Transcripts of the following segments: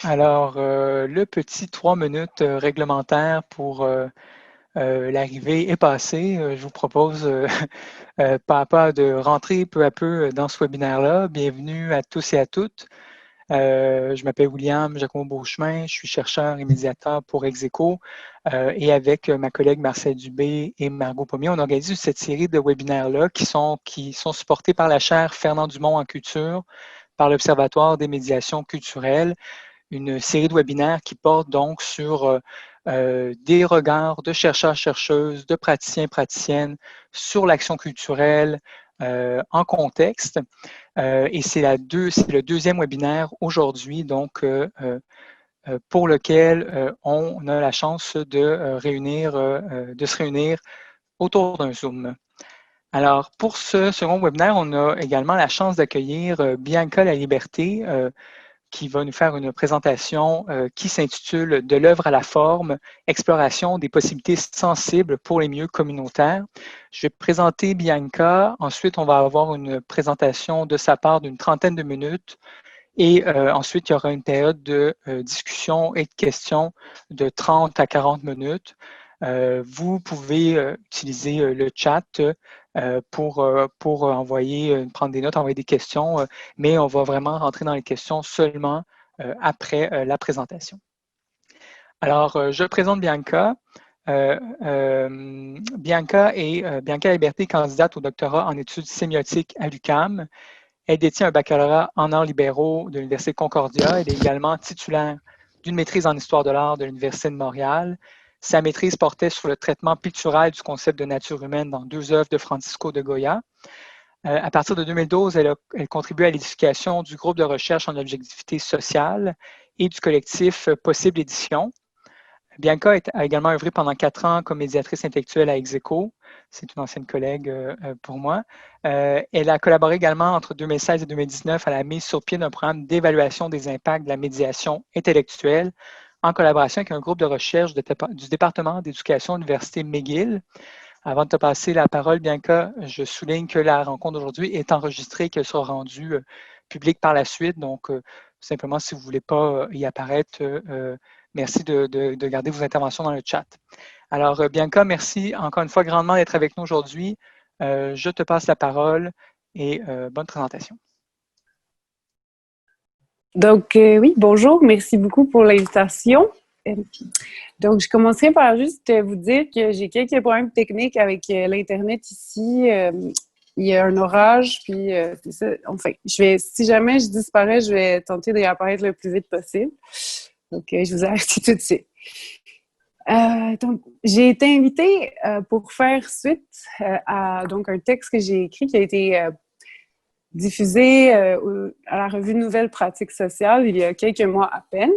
Alors, le petit 3 minutes réglementaire pour l'arrivée est passé. Je vous propose pas à pas de rentrer peu à peu dans ce webinaire-là. Bienvenue à tous et à toutes. Je m'appelle William Jacob-Beauchemin, je suis chercheur et médiateur pour Execo et avec ma collègue Marcel Dubé et Margot Pommier, on organise cette série de webinaires-là qui sont supportés par la chaire Fernand Dumont en culture, par l'Observatoire des médiations culturelles, une série de webinaires qui porte donc sur des regards de chercheurs-chercheuses, de praticiens-praticiennes sur l'action culturelle en contexte. Et c'est le deuxième webinaire aujourd'hui, donc pour lequel on a la chance de se réunir autour d'un Zoom. Alors, pour ce second webinaire, on a également la chance d'accueillir Bianca Laliberté, qui va nous faire une présentation qui s'intitule De l'œuvre à la forme, exploration des possibilités sensibles pour les milieux communautaires. Je vais présenter Bianca, ensuite on va avoir une présentation de sa part d'une trentaine de minutes et ensuite il y aura une période de discussion et de questions de 30 à 40 minutes. Vous pouvez utiliser le chat pour prendre des notes, envoyer des questions, mais on va vraiment rentrer dans les questions seulement après la présentation. Alors, je présente Bianca. Bianca Liberté, candidate au doctorat en études sémiotiques à l'UQAM. Elle détient un baccalauréat en arts libéraux de l'Université Concordia. Elle est également titulaire d'une maîtrise en histoire de l'art de l'Université de Montréal. Sa maîtrise portait sur le traitement pictural du concept de nature humaine dans deux œuvres de Francisco de Goya. À partir de 2012, elle contribue à l'édification du groupe de recherche en objectivité sociale et du collectif Possible Édition. Bianca a également œuvré pendant 4 ans comme médiatrice intellectuelle à Execo. C'est une ancienne collègue pour moi. Elle a collaboré également entre 2016 et 2019 à la mise sur pied d'un programme d'évaluation des impacts de la médiation intellectuelle en collaboration avec un groupe de recherche du département d'éducation de l'Université McGill. Avant de te passer la parole, Bianca, je souligne que la rencontre d'aujourd'hui est enregistrée et qu'elle sera rendue publique par la suite. Donc, simplement, si vous ne voulez pas y apparaître, merci de garder vos interventions dans le chat. Alors, Bianca, merci encore une fois grandement d'être avec nous aujourd'hui. Je te passe la parole et bonne présentation. Donc, oui, bonjour, merci beaucoup pour l'invitation. Donc, je commencerai par juste vous dire que j'ai quelques problèmes techniques avec l'Internet ici. Il y a un orage, puis c'est ça. Enfin, si jamais je disparais, je vais tenter d'y apparaître le plus vite possible. Donc, je vous avertis tout de suite. Donc, j'ai été invitée pour faire suite à donc, un texte que j'ai écrit qui a été diffusé à la revue Nouvelles pratiques sociales il y a quelques mois à peine.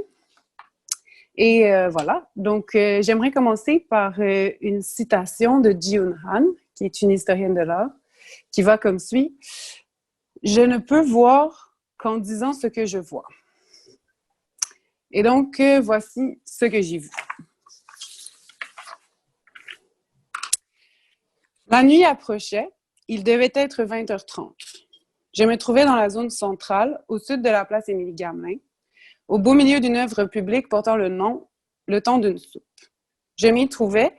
Et voilà, donc j'aimerais commencer par une citation de Ji-Hoon Han, qui est une historienne de l'art, qui va comme suit. « Je ne peux voir qu'en disant ce que je vois. » Et donc, voici ce que j'ai vu. La nuit approchait, il devait être 20h30. Je me trouvais dans la zone centrale, au sud de la place Émilie-Gamelin, au beau milieu d'une œuvre publique portant le nom « Le temps d'une soupe ». Je m'y trouvais,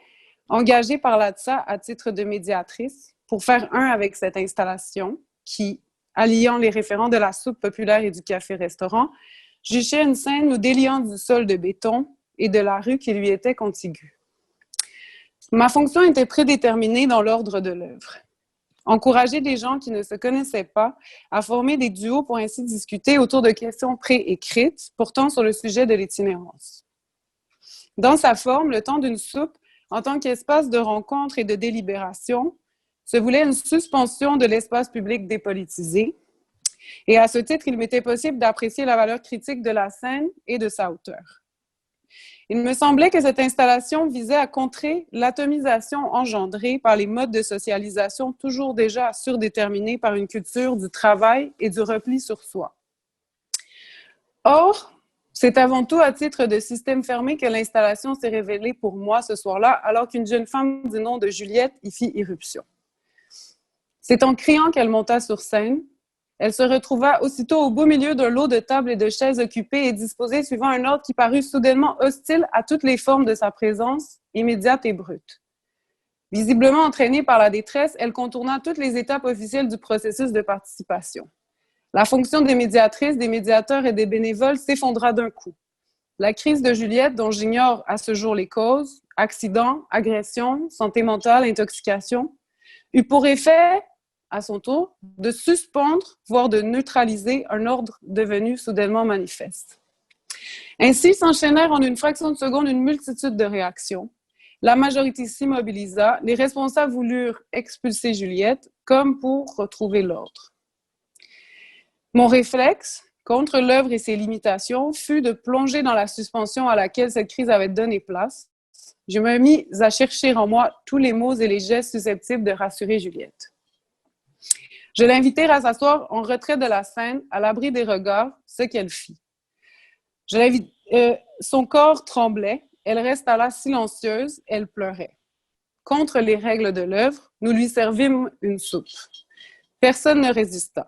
engagée par l'ATSA à titre de médiatrice, pour faire un avec cette installation qui, alliant les référents de la soupe populaire et du café-restaurant, juchait une scène nous déliant du sol de béton et de la rue qui lui était contiguë. Ma fonction était prédéterminée dans l'ordre de l'œuvre. Encourager des gens qui ne se connaissaient pas à former des duos pour ainsi discuter autour de questions préécrites portant sur le sujet de l'itinérance. Dans sa forme, le temps d'une soupe, en tant qu'espace de rencontre et de délibération, se voulait une suspension de l'espace public dépolitisé. Et à ce titre, il m'était possible d'apprécier la valeur critique de la scène et de sa hauteur. Il me semblait que cette installation visait à contrer l'atomisation engendrée par les modes de socialisation toujours déjà surdéterminés par une culture du travail et du repli sur soi. Or, c'est avant tout à titre de système fermé que l'installation s'est révélée pour moi ce soir-là, alors qu'une jeune femme du nom de Juliette y fit irruption. C'est en criant qu'elle monta sur scène, Elle se retrouva aussitôt au beau milieu d'un lot de tables et de chaises occupées et disposées suivant un ordre qui parut soudainement hostile à toutes les formes de sa présence, immédiate et brute. Visiblement entraînée par la détresse, elle contourna toutes les étapes officielles du processus de participation. La fonction des médiatrices, des médiateurs et des bénévoles s'effondra d'un coup. La crise de Juliette, dont j'ignore à ce jour les causes, accident, agression, santé mentale, intoxication, eut pour effet, à son tour, de suspendre, voire de neutraliser un ordre devenu soudainement manifeste. Ainsi s'enchaînèrent en une fraction de seconde une multitude de réactions. La majorité s'immobilisa, les responsables voulurent expulser Juliette, comme pour retrouver l'ordre. Mon réflexe, contre l'œuvre et ses limitations, fut de plonger dans la suspension à laquelle cette crise avait donné place. Je me mis à chercher en moi tous les mots et les gestes susceptibles de rassurer Juliette. Je l'invitai à s'asseoir en retrait de la scène, à l'abri des regards, ce qu'elle fit. Son corps tremblait, elle resta là silencieuse, elle pleurait. Contre les règles de l'œuvre, nous lui servimes une soupe. Personne ne résista.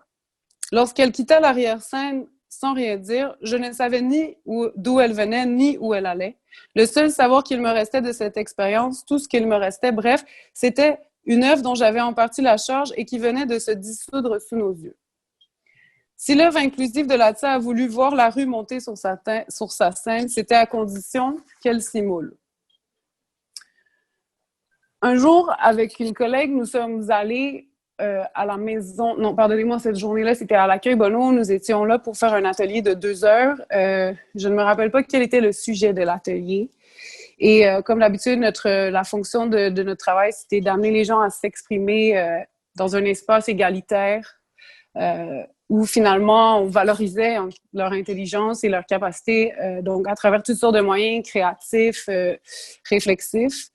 Lorsqu'elle quitta l'arrière-scène sans rien dire, je ne savais ni d'où elle venait, ni où elle allait. Le seul savoir qu'il me restait de cette expérience, tout ce qu'il me restait, bref, c'était une œuvre dont j'avais en partie la charge et qui venait de se dissoudre sous nos yeux. Si l'œuvre inclusive de la TSA a voulu voir la rue monter sur sa scène, c'était à condition qu'elle s'y moule. Un jour, avec une collègue, nous sommes allés à la maison... Non, pardonnez-moi, cette journée-là, c'était à l'accueil Bonneau. Nous étions là pour faire un atelier de 2 heures. Je ne me rappelle pas quel était le sujet de l'atelier. Et comme d'habitude, la fonction de notre travail, c'était d'amener les gens à s'exprimer dans un espace égalitaire où finalement, on valorisait leur intelligence et leur capacité, donc à travers toutes sortes de moyens créatifs, réflexifs.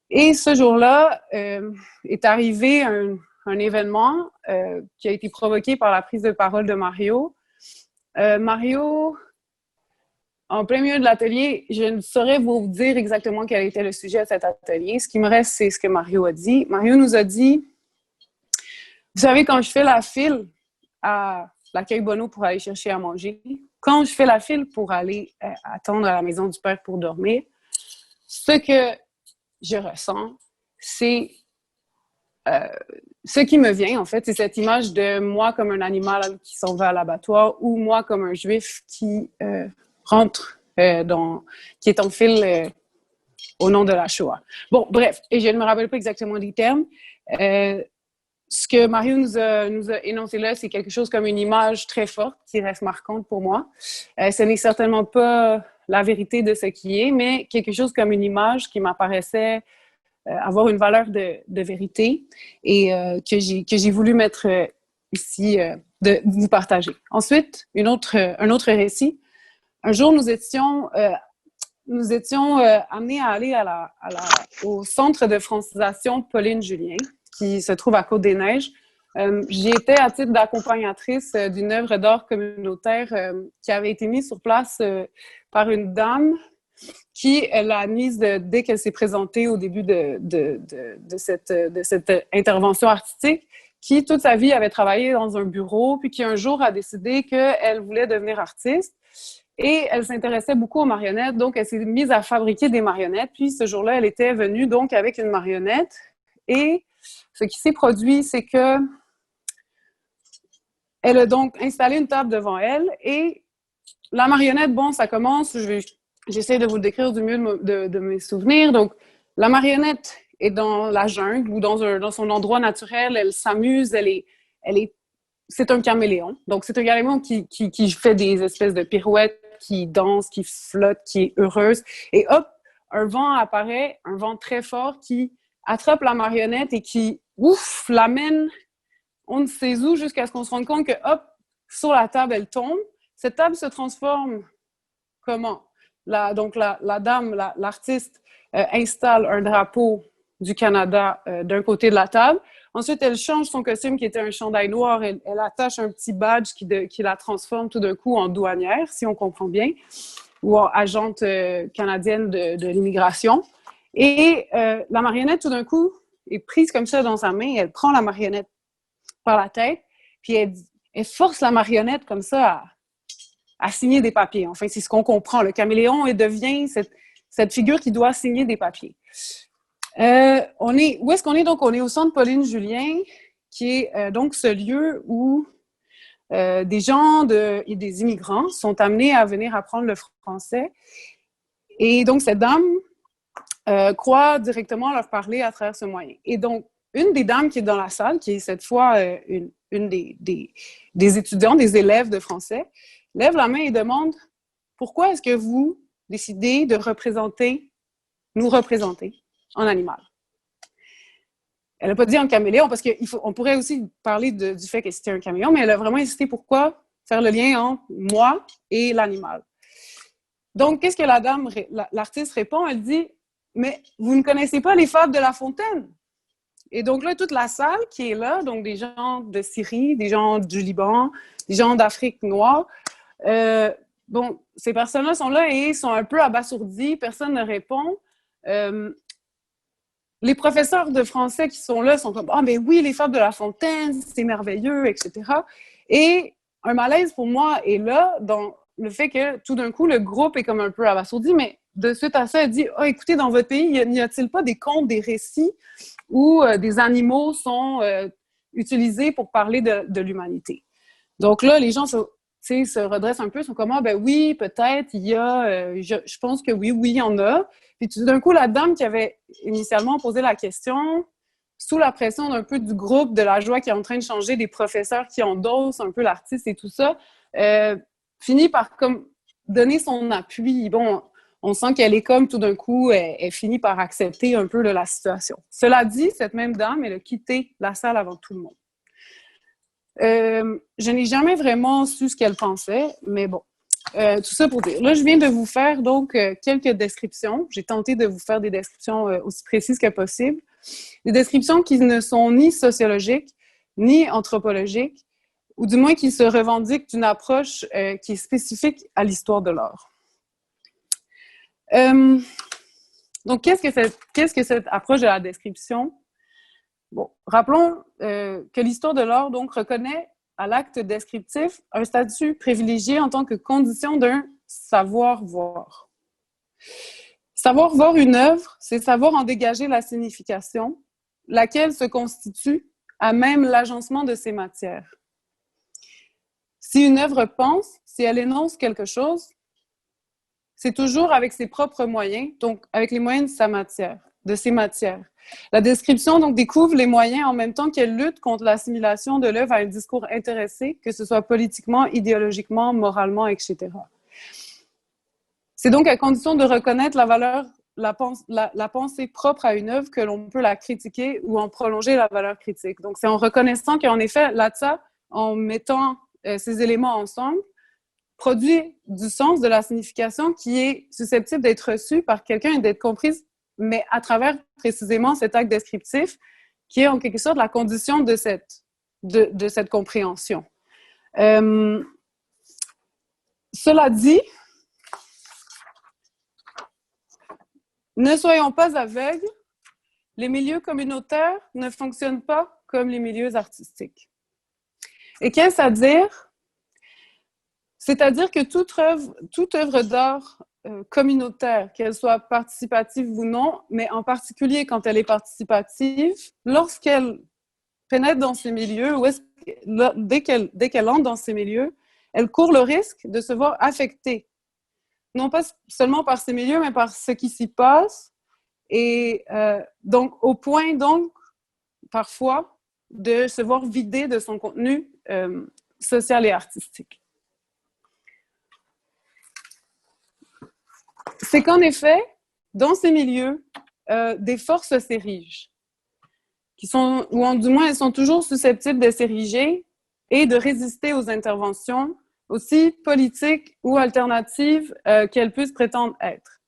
Et ce jour-là, est arrivé un événement qui a été provoqué par la prise de parole de Mario. Mario, en plein milieu de l'atelier, je ne saurais vous dire exactement quel était le sujet de cet atelier. Ce qui me reste, c'est ce que Mario a dit. Mario nous a dit, vous savez, quand je fais la file à l'accueil Bonneau pour aller chercher à manger, quand je fais la file pour aller attendre à la maison du père pour dormir, ce que je ressens, c'est ce qui me vient, en fait, c'est cette image de moi comme un animal qui s'en va à l'abattoir ou moi comme un juif qui rentre, qui est en file au nom de la Shoah. Bon, bref, et je ne me rappelle pas exactement des termes. Ce que Mario nous a énoncé là, c'est quelque chose comme une image très forte qui reste marquante pour moi. Ce n'est certainement pas la vérité de ce qui est, mais quelque chose comme une image qui m'apparaissait avoir une valeur de vérité et que j'ai voulu mettre ici, de vous partager. Ensuite, un autre récit. Un jour, nous étions amenés à aller au centre de francisation Pauline Julien, qui se trouve à Côte-des-Neiges. J'y étais à titre d'accompagnatrice d'une œuvre d'art communautaire qui avait été mise sur place par une dame qui l'a mise dès qu'elle s'est présentée au début de cette intervention artistique, qui toute sa vie avait travaillé dans un bureau, puis qui un jour a décidé qu'elle voulait devenir artiste. Et elle s'intéressait beaucoup aux marionnettes, donc elle s'est mise à fabriquer des marionnettes. Puis ce jour-là, elle était venue donc avec une marionnette. Et ce qui s'est produit, c'est que elle a donc installé une table devant elle et la marionnette, bon, ça commence, j'essaie de vous le décrire du mieux de mes souvenirs. Donc, la marionnette est dans la jungle ou dans son endroit naturel, elle s'amuse, c'est un caméléon. Donc, c'est un caméléon qui fait des espèces de pirouettes, qui danse, qui flotte, qui est heureuse. Et hop, un vent apparaît, un vent très fort qui attrape la marionnette et qui, l'amène on ne sait où jusqu'à ce qu'on se rende compte que, hop, sur la table, elle tombe. Cette table se transforme comment? Donc, la dame, l'artiste, installe un drapeau du Canada d'un côté de la table. Ensuite, elle change son costume qui était un chandail noir. Elle attache un petit badge qui la transforme tout d'un coup en douanière, si on comprend bien, ou en agente canadienne de l'immigration. Et la marionnette, tout d'un coup, est prise comme ça dans sa main. Elle prend la marionnette par la tête, puis elle force la marionnette comme ça à signer des papiers. Enfin, c'est ce qu'on comprend. Le caméléon, il devient cette figure qui doit signer des papiers. Où est-ce qu'on est? Donc, on est au centre Pauline Julien, qui est donc ce lieu où des gens et des immigrants sont amenés à venir apprendre le français. Et donc, cette dame croit directement leur parler à travers ce moyen. Et donc, une des dames qui est dans la salle, qui est cette fois une des étudiants, des élèves de français, lève la main et demande « Pourquoi est-ce que vous décidez de nous représenter en animal? » Elle n'a pas dit en caméléon, parce qu'on pourrait aussi parler du fait que c'était un caméléon, mais elle a vraiment insisté pourquoi faire le lien entre moi et l'animal. Donc, qu'est-ce que l'artiste répond? Elle dit « Mais vous ne connaissez pas les fables de La Fontaine? » Et donc là, toute la salle qui est là, donc des gens de Syrie, des gens du Liban, des gens d'Afrique noire, bon, ces personnes-là sont là et sont un peu abasourdies, personne ne répond. Les professeurs de français qui sont là sont comme « Ah, mais oui, les fables de La Fontaine, c'est merveilleux, etc. » Et un malaise pour moi est là dans le fait que tout d'un coup, le groupe est comme un peu abasourdi, mais de suite à ça, elle dit « Ah, écoutez, dans votre pays, n'y a-t-il pas des contes, des récits où des animaux sont utilisés pour parler de l'humanité? » Donc là, les gens se redressent un peu, sont comme « Ah, ben oui, peut-être, il y a... je pense que oui, il y en a. » Puis tout d'un coup, la dame qui avait initialement posé la question, sous la pression d'un peu du groupe, de la joie qui est en train de changer, des professeurs qui endossent un peu l'artiste et tout ça, finit par comme donner son appui. Bon, on sent qu'elle est comme tout d'un coup, elle finit par accepter un peu la situation. Cela dit, cette même dame, elle a quitté la salle avant tout le monde. Je n'ai jamais vraiment su ce qu'elle pensait, mais bon. Tout ça pour dire. Là, je viens de vous faire donc quelques descriptions. J'ai tenté de vous faire des descriptions aussi précises que possible. Des descriptions qui ne sont ni sociologiques, ni anthropologiques, ou du moins qui se revendiquent d'une approche qui est spécifique à l'histoire de l'art. Donc, qu'est-ce que cette approche de la description? Bon, rappelons que l'histoire de l'art donc reconnaît à l'acte descriptif un statut privilégié en tant que condition d'un savoir-voir. Savoir voir une œuvre, c'est savoir en dégager la signification, laquelle se constitue à même l'agencement de ses matières. Si une œuvre pense, si elle énonce quelque chose, c'est toujours avec ses propres moyens, donc avec les moyens de ses matières. La description donc découvre les moyens en même temps qu'elle lutte contre l'assimilation de l'œuvre à un discours intéressé, que ce soit politiquement, idéologiquement, moralement, etc. C'est donc à condition de reconnaître la valeur, la pensée propre à une œuvre que l'on peut la critiquer ou en prolonger la valeur critique. Donc c'est en reconnaissant qu'en effet, Latsa, en mettant ces éléments ensemble, produit du sens, de la signification qui est susceptible d'être reçue par quelqu'un et d'être comprise, mais à travers précisément cet acte descriptif qui est en quelque sorte la condition de cette compréhension. Cela dit, ne soyons pas aveugles, les milieux communautaires ne fonctionnent pas comme les milieux artistiques. Et qu'est-ce à dire? C'est-à-dire que toute œuvre d'art communautaire, qu'elle soit participative ou non, mais en particulier quand elle est participative, lorsqu'elle pénètre dans ces milieux, dès qu'elle entre dans ces milieux, elle court le risque de se voir affectée, non pas seulement par ces milieux, mais par ce qui s'y passe, et donc au point, donc, parfois, de se voir vidée de son contenu social et artistique. C'est qu'en effet, dans ces milieux, des forces s'érigent, ou du moins elles sont toujours susceptibles de s'ériger et de résister aux interventions, aussi politiques ou alternatives qu'elles puissent prétendre être.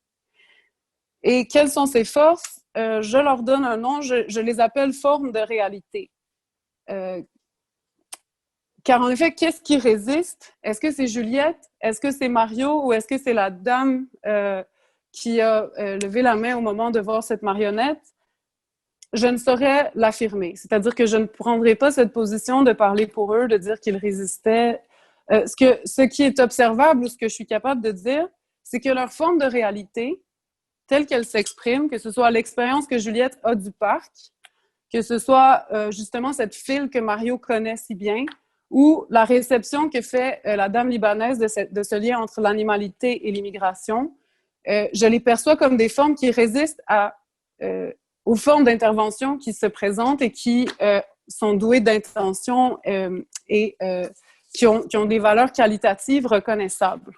Et quelles sont ces forces? Je leur donne un nom, je les appelle formes de réalité. Car en effet, qu'est-ce qui résiste? Est-ce que c'est Juliette? Est-ce que c'est Mario? Ou est-ce que c'est la dame qui a levé la main au moment de voir cette marionnette? je ne saurais l'affirmer. C'est-à-dire que je ne prendrai pas cette position de parler pour eux, de dire qu'ils résistaient. Ce qui est observable ou ce que je suis capable de dire, c'est que leur forme de réalité, telle qu'elle s'exprime, que ce soit l'expérience que Juliette a du parc, que ce soit justement cette file que Mario connaît si bien, ou la réception que fait la dame libanaise de ce lien entre l'animalité et l'immigration, je les perçois comme des formes qui résistent aux formes d'intervention qui se présentent et qui sont douées d'intention et qui ont des valeurs qualitatives reconnaissables.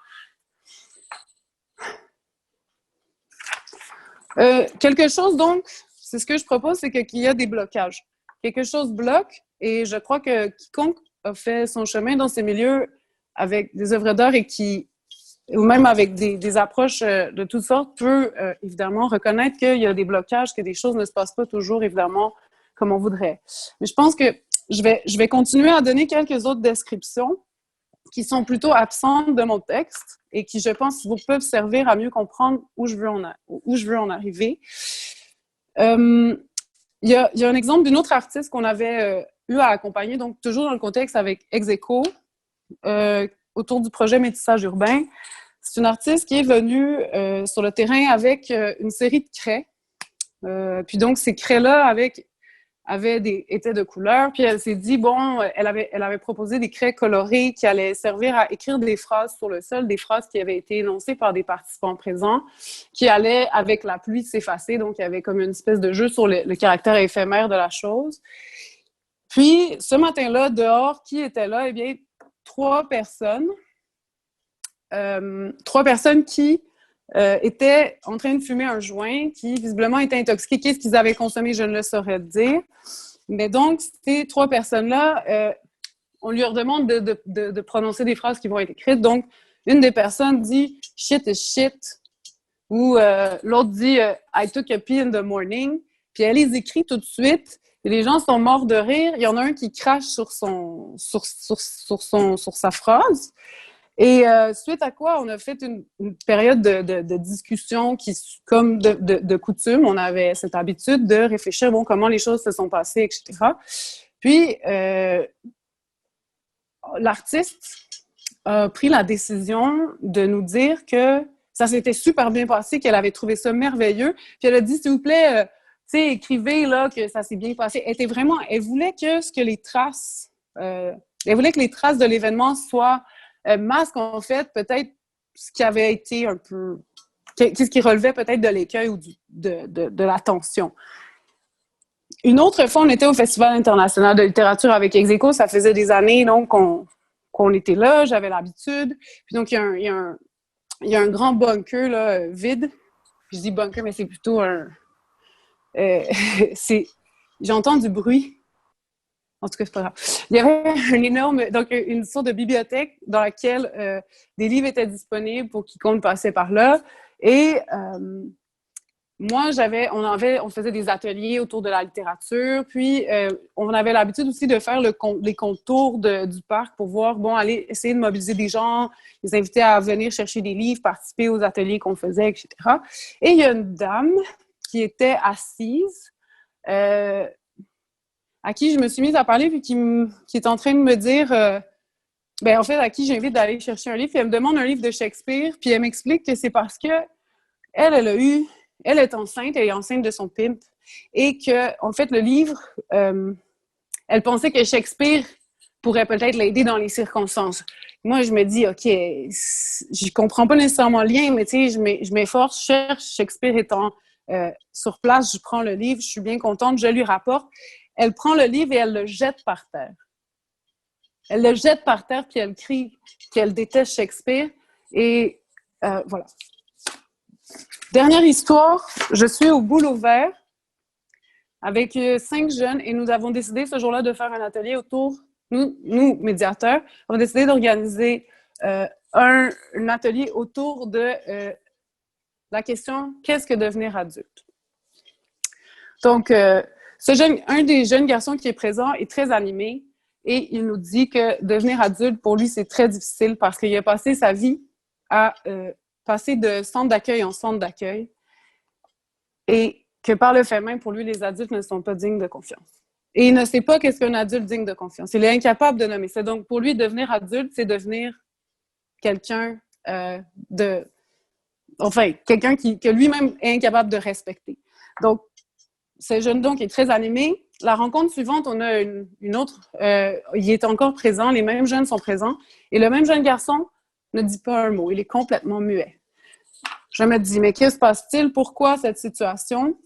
Quelque chose, donc, c'est ce que je propose, c'est qu'il y a des blocages. Quelque chose bloque, et je crois que quiconque a fait son chemin dans ces milieux avec des œuvres d'art ou même avec des approches de toutes sortes, peut évidemment reconnaître qu'il y a des blocages, que des choses ne se passent pas toujours, évidemment, comme on voudrait. Mais je pense que je vais continuer à donner quelques autres descriptions qui sont plutôt absentes de mon texte et qui, je pense, vous peuvent servir à mieux comprendre où je veux en arriver. Il y a un exemple d'une autre artiste qu'on avait eu à accompagner, donc toujours dans le contexte avec Ex-Aequo, autour du projet Métissage urbain. C'est une artiste qui est venue sur le terrain avec une série de craies. Puis donc, ces craies-là étaient de couleur. Puis elle s'est dit, bon, elle avait proposé des craies colorées qui allaient servir à écrire des phrases sur le sol, des phrases qui avaient été énoncées par des participants présents, qui allaient, avec la pluie, s'effacer. Donc, il y avait comme une espèce de jeu sur le caractère éphémère de la chose. Puis, ce matin-là, dehors, qui était là? Eh bien, trois personnes qui étaient en train de fumer un joint, qui visiblement étaient intoxiqués. Qu'est-ce qu'ils avaient consommé, je ne le saurais dire. Mais donc, ces trois personnes-là, on leur demande de prononcer des phrases qui vont être écrites. Donc, une des personnes dit « shit is shit » ou l'autre dit « I took a pee in the morning ». Puis elle les écrit tout de suite. Et les gens sont morts de rire. Il y en a un qui crache sur sa phrase. Et suite à quoi, on a fait une période de discussion qui, comme de coutume, on avait cette habitude de réfléchir, bon, comment les choses se sont passées, etc. Puis, l'artiste a pris la décision de nous dire que ça s'était super bien passé, qu'elle avait trouvé ça merveilleux. Puis elle a dit, s'il vous plaît, tu sais, écrivez là que ça s'est bien passé. Elle voulait que les traces de l'événement soient masque, en fait, peut-être ce qui avait été un peu... ce qui relevait peut-être de l'écueil ou de la tension. Une autre fois, on était au Festival international de littérature avec Ex-Aequo. Ça faisait des années donc, qu'on était là, j'avais l'habitude. Puis donc, il y a un grand bunker là, vide. Je dis bunker, mais c'est plutôt un... J'entends du bruit. En tout cas, c'est pas grave. Il y avait donc une sorte de bibliothèque dans laquelle des livres étaient disponibles pour quiconque passait par là. Et moi, on faisait des ateliers autour de la littérature. Puis, on avait l'habitude aussi de faire les contours du parc pour voir, bon, aller essayer de mobiliser des gens, les inviter à venir chercher des livres, participer aux ateliers qu'on faisait, etc. Et il y a une dame qui était assise, à qui je me suis mise à parler, puis qui est en train de me dire, en fait, à qui j'invite d'aller chercher un livre, puis elle me demande un livre de Shakespeare, puis elle m'explique que c'est parce que elle est enceinte, elle est enceinte de son pimp, et que, en fait, le livre, elle pensait que Shakespeare pourrait peut-être l'aider dans les circonstances. Moi, je me dis, OK, je comprends pas nécessairement le lien, mais tu sais, je m'efforce, je cherche Shakespeare étant sur place, je prends le livre, je suis bien contente, je lui rapporte. Elle prend le livre et elle le jette par terre. Elle le jette par terre, puis elle crie qu'elle déteste Shakespeare. Et voilà. Dernière histoire, je suis au Boulot Vert avec 5 jeunes et nous avons décidé ce jour-là de faire un atelier autour, nous médiateurs, on a décidé d'organiser un atelier autour de la question « Qu'est-ce que devenir adulte? » Donc, un des jeunes garçons qui est présent est très animé et il nous dit que devenir adulte, pour lui, c'est très difficile parce qu'il a passé sa vie à passer de centre d'accueil en centre d'accueil. Et que par le fait même, pour lui, les adultes ne sont pas dignes de confiance. Et il ne sait pas qu'est-ce qu'un adulte digne de confiance. Il est incapable de nommer ça. Donc, pour lui, devenir adulte, c'est devenir quelqu'un quelqu'un que lui-même est incapable de respecter. Donc, ce jeune donc est très animé. La rencontre suivante, on a une autre. Il est encore présent, les mêmes jeunes sont présents. Et le même jeune garçon ne dit pas un mot. Il est complètement muet. Je me dis, mais que se passe-t-il? Pourquoi cette situation?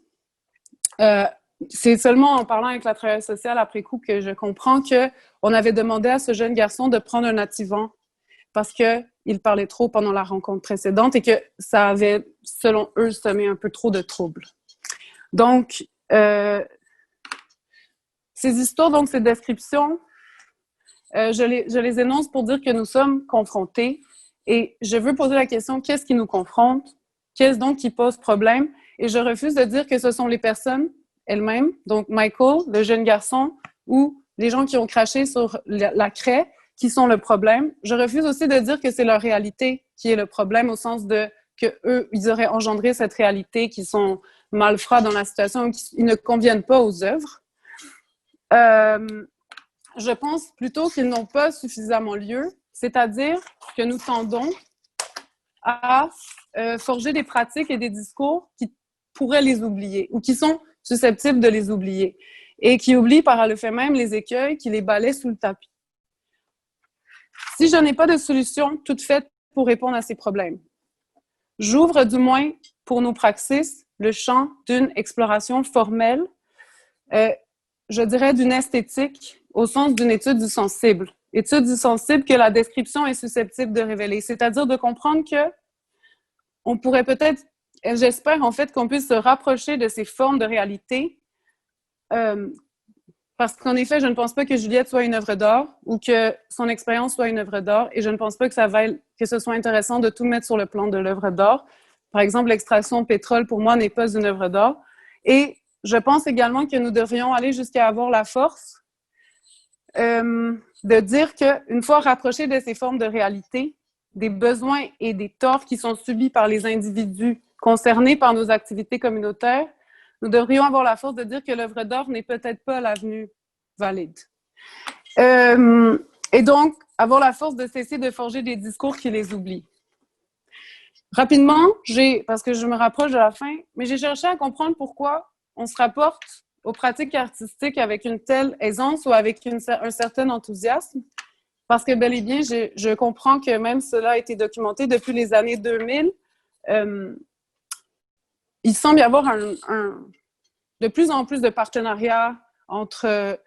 C'est seulement en parlant avec la travailleuse sociale après coup que je comprends qu'on avait demandé à ce jeune garçon de prendre un activant parce qu'il parlait trop pendant la rencontre précédente et que ça avait, selon eux, semé un peu trop de troubles. Donc, ces histoires, donc ces descriptions, je les énonce pour dire que nous sommes confrontés et je veux poser la question, qu'est-ce qui nous confronte? Qu'est-ce donc qui pose problème? Et je refuse de dire que ce sont les personnes elles-mêmes, donc Michael, le jeune garçon, ou les gens qui ont craché sur la craie, qui sont le problème. Je refuse aussi de dire que c'est leur réalité qui est le problème, au sens de qu'eux, ils auraient engendré cette réalité, qu'ils sont malfrats dans la situation, qu'ils ne conviennent pas aux œuvres. Je pense plutôt qu'ils n'ont pas suffisamment lieu, c'est-à-dire que nous tendons à forger des pratiques et des discours qui pourraient les oublier ou qui sont susceptibles de les oublier et qui oublient par le fait même les écueils, qui les balaient sous le tapis. Si je n'ai pas de solution toute faite pour répondre à ces problèmes, j'ouvre du moins pour nos praxis le champ d'une exploration formelle, je dirais d'une esthétique au sens d'une étude du sensible. Étude du sensible que la description est susceptible de révéler, c'est-à-dire de comprendre que on pourrait peut-être, j'espère en fait qu'on puisse se rapprocher de ces formes de réalité, parce qu'en effet, je ne pense pas que Juliette soit une œuvre d'art ou que son expérience soit une œuvre d'art, et je ne pense pas que ce soit intéressant de tout mettre sur le plan de l'œuvre d'art. Par exemple, l'extraction de pétrole, pour moi, n'est pas une œuvre d'art. Et je pense également que nous devrions aller jusqu'à avoir la force de dire qu'une fois rapprochés de ces formes de réalité, des besoins et des torts qui sont subis par les individus concernés par nos activités communautaires, nous devrions avoir la force de dire que l'œuvre d'art n'est peut-être pas l'avenue valide. Et donc, avoir la force de cesser de forger des discours qui les oublient. Rapidement, parce que je me rapproche de la fin, mais j'ai cherché à comprendre pourquoi on se rapporte aux pratiques artistiques avec une telle aisance ou avec un certain enthousiasme. Parce que bel et bien, je comprends que même cela a été documenté depuis les années 2000, il semble y avoir de plus en plus de partenariats entre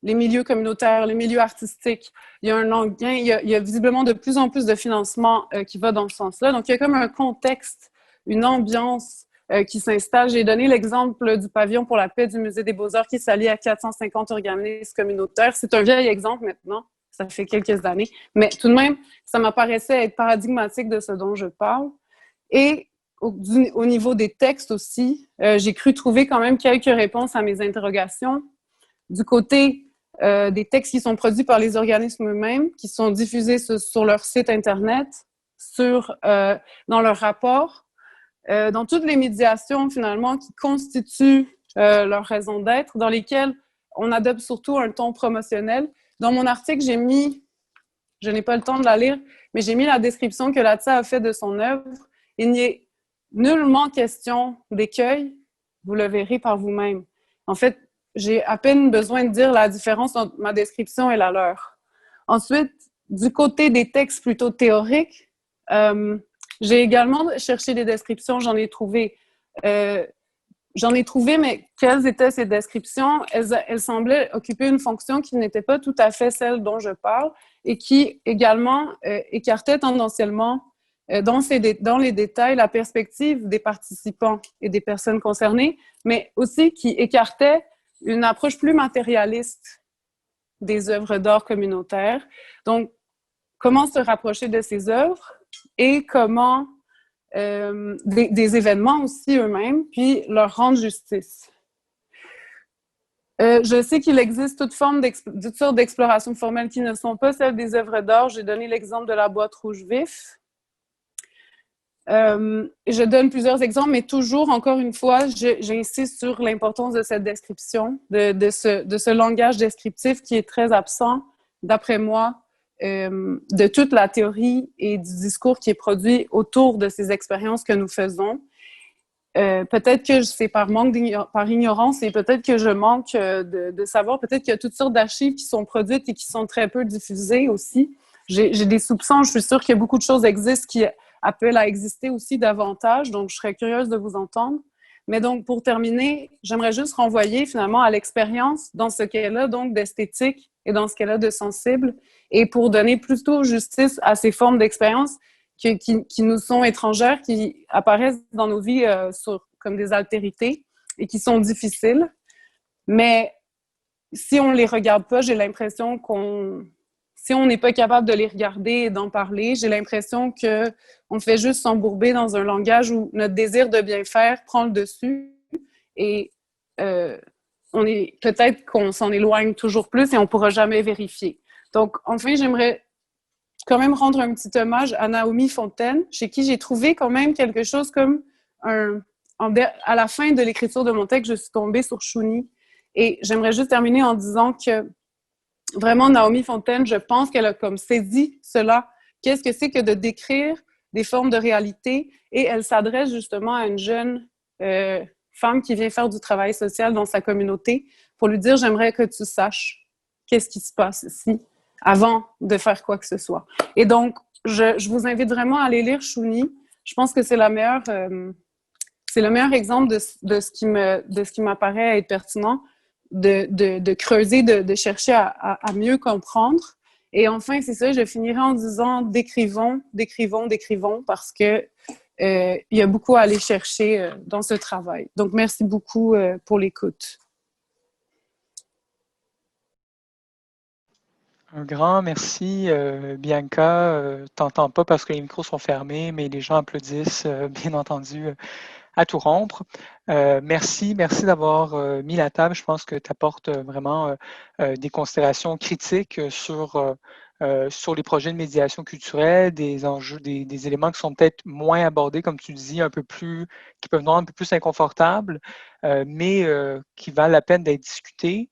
les milieux communautaires, les milieux artistiques. Il y a un lien, il y a visiblement de plus en plus de financement qui va dans ce sens-là. Donc, il y a comme un contexte, une ambiance qui s'installe. J'ai donné l'exemple du pavillon pour la paix du Musée des Beaux-Arts qui s'allie à 450 organismes communautaires. C'est un vieil exemple maintenant, ça fait quelques années, mais tout de même, ça m'apparaissait être paradigmatique de ce dont je parle. Et au niveau des textes aussi, j'ai cru trouver quand même quelques réponses à mes interrogations. Du côté des textes qui sont produits par les organismes eux-mêmes, qui sont diffusés sur leur site Internet, dans leur rapport, dans toutes les médiations finalement qui constituent leur raison d'être, dans lesquelles on adopte surtout un ton promotionnel. Dans mon article, je n'ai pas le temps de la lire, mais j'ai mis la description que Latsa a fait de son œuvre. Il n'y est nullement question d'écueil, vous le verrez par vous-même. En fait, j'ai à peine besoin de dire la différence entre ma description et la leur. Ensuite, du côté des textes plutôt théoriques, j'ai également cherché des descriptions, j'en ai trouvé, mais quelles étaient ces descriptions? Elles semblaient occuper une fonction qui n'était pas tout à fait celle dont je parle et qui également écartait tendanciellement dans les détails la perspective des participants et des personnes concernées, mais aussi qui écartait une approche plus matérialiste des œuvres d'art communautaires. Donc, comment se rapprocher de ces œuvres et comment des événements aussi eux-mêmes, puis leur rendre justice. Je sais qu'il existe toutes sortes d'explorations formelles qui ne sont pas celles des œuvres d'art. J'ai donné l'exemple de la boîte rouge vif. Je donne plusieurs exemples, mais toujours, encore une fois, j'insiste sur l'importance de cette description, de ce langage descriptif qui est très absent, d'après moi, de toute la théorie et du discours qui est produit autour de ces expériences que nous faisons. Peut-être que c'est par ignorance et peut-être que je manque de savoir. Peut-être qu'il y a toutes sortes d'archives qui sont produites et qui sont très peu diffusées aussi. J'ai des soupçons. Je suis sûre que beaucoup de choses existent qui appellent à exister aussi davantage. Donc, je serais curieuse de vous entendre. Mais donc, pour terminer, j'aimerais juste renvoyer finalement à l'expérience dans ce qu'elle a donc d'esthétique et dans ce qu'elle a de sensible et pour donner plutôt justice à ces formes d'expérience qui nous sont étrangères, qui apparaissent dans nos vies comme des altérités et qui sont difficiles. Mais si on ne les regarde pas, j'ai l'impression si on n'est pas capable de les regarder et d'en parler, j'ai l'impression qu'on fait juste s'embourber dans un langage où notre désir de bien faire prend le dessus et peut-être qu'on s'en éloigne toujours plus et on ne pourra jamais vérifier. Donc, enfin, j'aimerais quand même rendre un petit hommage à Naomi Fontaine, chez qui j'ai trouvé quand même quelque chose comme à la fin de l'écriture de mon texte, je suis tombée sur Chouni. Et j'aimerais juste terminer en disant que vraiment, Naomi Fontaine, je pense qu'elle a comme saisi cela. Qu'est-ce que c'est que de décrire des formes de réalité? Et elle s'adresse justement à une jeune femme qui vient faire du travail social dans sa communauté pour lui dire, j'aimerais que tu saches qu'est-ce qui se passe ici avant de faire quoi que ce soit. Et donc, je vous invite vraiment à aller lire Chouni. Je pense que c'est le meilleur exemple de ce qui m'apparaît être pertinent, de creuser, de chercher à mieux comprendre. Et enfin, c'est ça, je finirai en disant décrivons, décrivons, décrivons, parce que il y a beaucoup à aller chercher dans ce travail. Donc, merci beaucoup pour l'écoute. Un grand merci, Bianca. T'entends pas parce que les micros sont fermés, mais les gens applaudissent, bien entendu, à tout rompre. Merci d'avoir mis la table. Je pense que tu apportes vraiment des considérations critiques sur les projets de médiation culturelle, des enjeux, des éléments qui sont peut-être moins abordés, comme tu dis, qui peuvent nous rendre un peu plus inconfortables, mais qui valent la peine d'être discutés.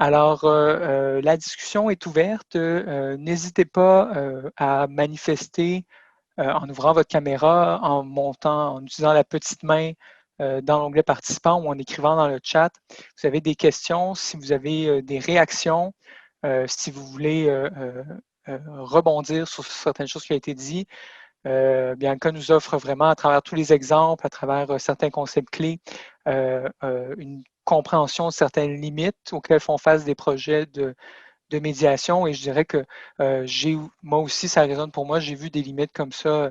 Alors, la discussion est ouverte. N'hésitez pas à manifester en ouvrant votre caméra, en montant, en utilisant la petite main dans l'onglet participants ou en écrivant dans le chat. Vous avez des questions, si vous avez des réactions, si vous voulez rebondir sur certaines choses qui ont été dites. Bianca nous offre vraiment, à travers tous les exemples, à travers certains concepts clés, une compréhension de certaines limites auxquelles font face des projets de médiation. Et je dirais que moi aussi, ça résonne pour moi. J'ai vu des limites comme ça.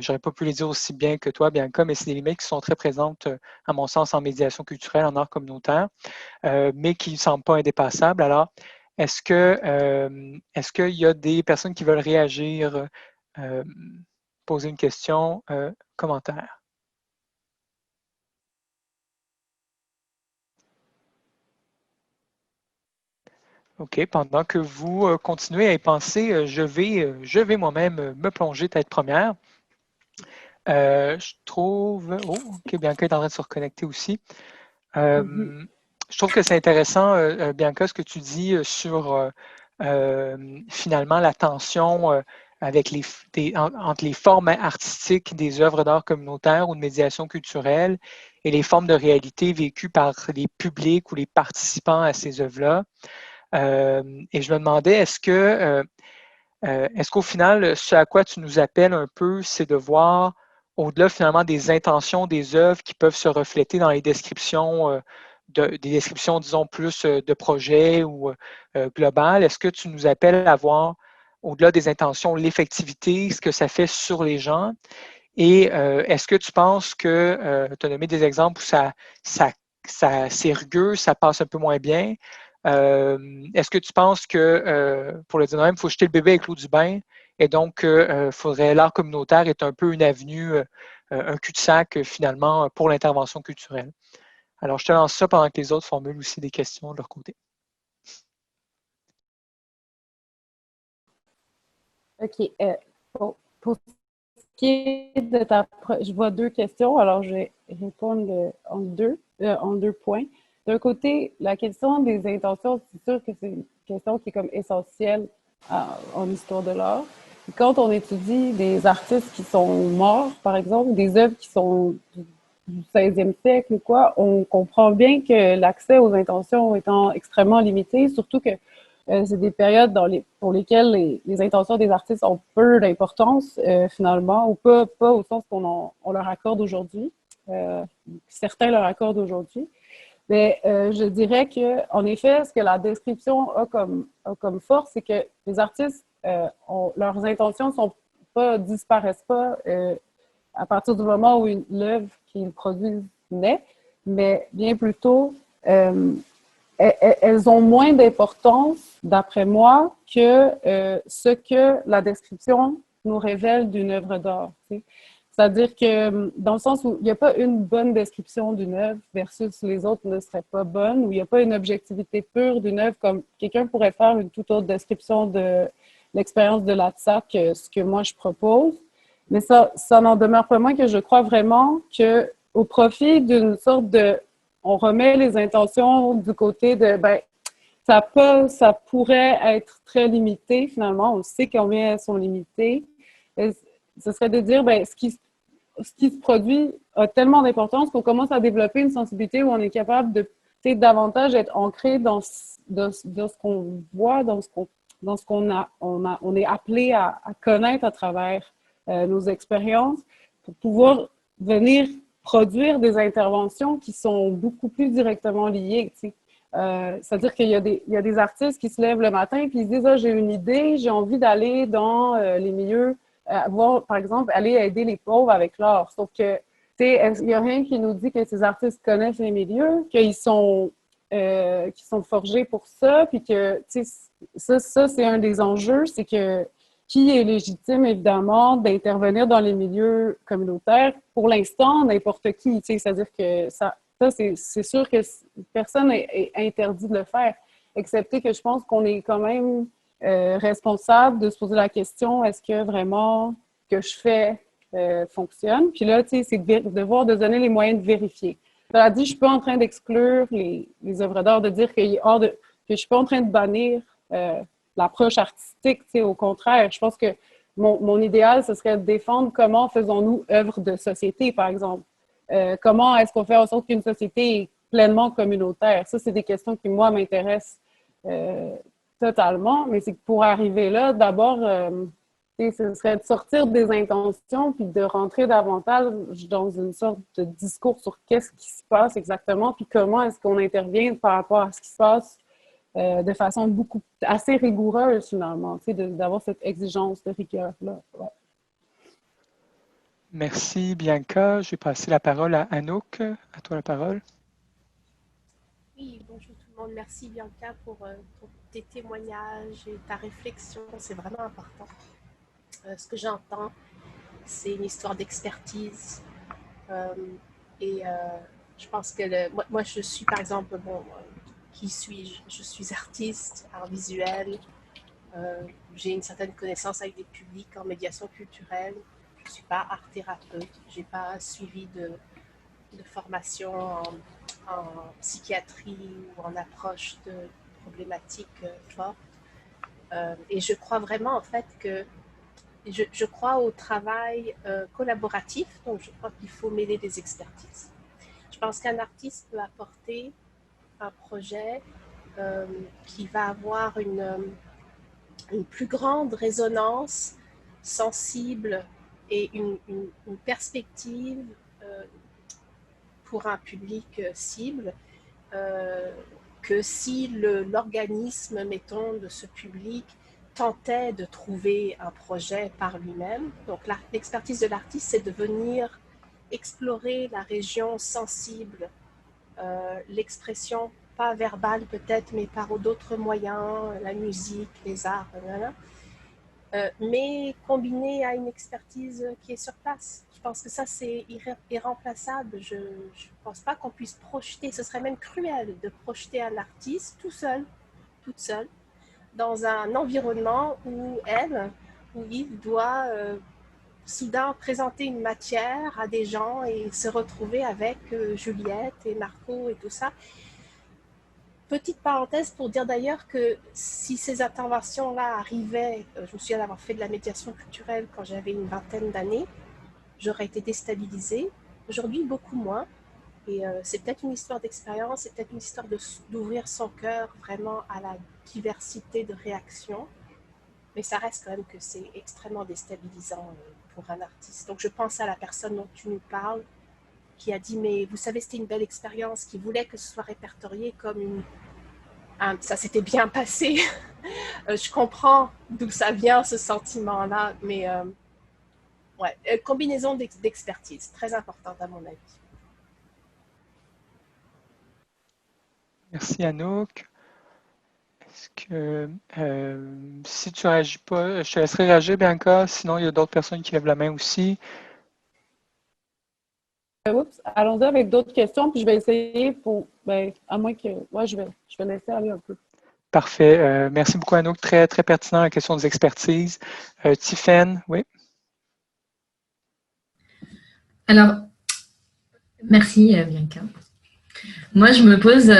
J'aurais pas pu les dire aussi bien que toi, Bianca, mais c'est des limites qui sont très présentes, à mon sens, en médiation culturelle, en art communautaire, mais qui ne semblent pas indépassables. Alors, est-ce qu'il y a des personnes qui veulent réagir, poser une question, commentaire? OK, pendant que vous continuez à y penser, je vais moi-même me plonger tête première. Je trouve... Oh, OK, Bianca est en train de se reconnecter aussi. Je trouve que c'est intéressant, Bianca, ce que tu dis sur finalement la tension avec entre les formes artistiques des œuvres d'art communautaire ou de médiation culturelle et les formes de réalité vécues par les publics ou les participants à ces œuvres-là. Et je me demandais, est-ce qu'au final, ce à quoi tu nous appelles un peu, c'est de voir au-delà finalement des intentions des œuvres qui peuvent se refléter dans les descriptions, des descriptions, disons, plus de projets ou globales. Est-ce que tu nous appelles à voir, au-delà des intentions, l'effectivité, ce que ça fait sur les gens? Et est-ce que tu penses que, tu as nommé des exemples où c'est rugueux, ça passe un peu moins bien? Est-ce que tu penses que, pour le dire même, il faut jeter le bébé avec l'eau du bain et donc l'art communautaire est un peu une avenue, un cul-de-sac finalement pour l'intervention culturelle? Alors, je te lance ça pendant que les autres formulent aussi des questions de leur côté. OK. Pour Je vois deux questions, alors je vais répondre en deux points. D'un côté, la question des intentions, c'est sûr que c'est une question qui est comme essentielle en histoire de l'art. Quand on étudie des artistes qui sont morts, par exemple, des œuvres qui sont du 16e siècle ou quoi, on comprend bien que l'accès aux intentions étant extrêmement limité, surtout que c'est des périodes pour lesquelles les intentions des artistes ont peu d'importance, finalement, ou pas au sens on leur accorde aujourd'hui. Certains leur accordent aujourd'hui. Mais je dirais que, en effet, ce que la description a comme force, c'est que les artistes, leurs intentions disparaissent pas à partir du moment où l'œuvre qu'ils produisent naît, mais bien plutôt, elles ont moins d'importance, d'après moi, que ce que la description nous révèle d'une œuvre d'art. C'est-à-dire que dans le sens où il n'y a pas une bonne description d'une œuvre versus les autres ne seraient pas bonnes, où il n'y a pas une objectivité pure d'une œuvre, comme quelqu'un pourrait faire une toute autre description de l'expérience de l'ATSA que ce que moi je propose. Mais ça n'en demeure pas moins que je crois vraiment qu'au profit d'une sorte de... On remet les intentions du côté de... ça pourrait être très limité, finalement. On sait combien elles sont limitées. Ce serait de dire, ce qui se produit a tellement d'importance qu'on commence à développer une sensibilité où on est capable de davantage être ancré dans ce qu'on voit, dans ce on est appelé à connaître à travers nos expériences pour pouvoir venir produire des interventions qui sont beaucoup plus directement liées. C'est-à-dire qu'il y a des artistes qui se lèvent le matin et qui se disent « Ah, j'ai une idée, j'ai envie d'aller dans les milieux par exemple, aller aider les pauvres avec l'art. » Sauf que, il n'y a rien qui nous dit que ces artistes connaissent les milieux, qu'ils sont forgés pour ça, puis que, ça c'est un des enjeux, c'est que qui est légitime, évidemment, d'intervenir dans les milieux communautaires? Pour l'instant, n'importe qui, c'est-à-dire que c'est sûr que personne est interdit de le faire, excepté que je pense qu'on est quand même responsable de se poser la question, est-ce que vraiment ce que je fais fonctionne? Puis là, c'est de devoir de donner les moyens de vérifier. Cela dit, je ne suis pas en train d'exclure les œuvres d'art, de dire que je ne suis pas en train de bannir l'approche artistique. Au contraire, je pense que mon idéal, ce serait de défendre comment faisons-nous œuvre de société, par exemple. Comment est-ce qu'on fait en sorte qu'une société est pleinement communautaire? Ça, c'est des questions qui, moi, m'intéressent totalement, mais c'est que pour arriver là, d'abord, ce serait de sortir des intentions puis de rentrer davantage dans une sorte de discours sur qu'est-ce qui se passe exactement puis comment est-ce qu'on intervient par rapport à ce qui se passe de façon assez rigoureuse, finalement, d'avoir cette exigence de rigueur-là. Ouais. Merci, Bianca. Je vais passer la parole à Anouk. À toi la parole. Oui, bonjour tout le monde. Merci Bianca pour tes témoignages et ta réflexion. C'est vraiment important. Ce que j'entends, c'est une histoire d'expertise. Je pense que moi, je suis par exemple, qui suis-je? Je suis artiste, art visuel. J'ai une certaine connaissance avec des publics en médiation culturelle. Je ne suis pas art thérapeute. Je n'ai pas suivi de formation en psychiatrie ou en approche de problématiques fortes. Et je crois vraiment en fait que je crois au travail collaboratif, donc je crois qu'il faut mêler des expertises. Je pense qu'un artiste peut apporter un projet qui va avoir une plus grande résonance sensible et une perspective pour un public cible que si l'organisme, mettons, de ce public tentait de trouver un projet par lui-même. Donc l'expertise de l'artiste, c'est de venir explorer la région sensible, l'expression pas verbale peut-être, mais par d'autres moyens, la musique, les arts, mais combiné à une expertise qui est sur place. Je pense que ça, c'est irremplaçable. Je ne pense pas qu'on puisse projeter, ce serait même cruel de projeter un artiste tout seul, toute seule, dans un environnement où il doit soudain présenter une matière à des gens et se retrouver avec Juliette et Marco et tout ça. Petite parenthèse pour dire d'ailleurs que si ces interventions-là arrivaient, je me souviens d'avoir fait de la médiation culturelle quand j'avais une vingtaine d'années, j'aurais été déstabilisée. Aujourd'hui, beaucoup moins. Et c'est peut-être une histoire d'expérience, c'est peut-être une histoire d'ouvrir son cœur vraiment à la diversité de réactions. Mais ça reste quand même que c'est extrêmement déstabilisant pour un artiste. Donc je pense à la personne dont tu nous parles, qui a dit, mais vous savez, c'était une belle expérience, qui voulait que ce soit répertorié comme ça s'était bien passé. Je comprends d'où ça vient, ce sentiment-là, mais ouais, combinaison d'expertise, très importante à mon avis. Merci, Anouk. Est-ce que si tu ne réagis pas, je te laisserai réagir, Bianca. Sinon, il y a d'autres personnes qui lèvent la main aussi. Allons-y avec d'autres questions, puis je vais essayer pour, à moins que, ouais, je vais laisser aller un peu. Parfait. Merci beaucoup, Anouk. Très, très pertinent la question des expertises. Tiffaine, oui? Alors, merci, Bianca. Moi, je me pose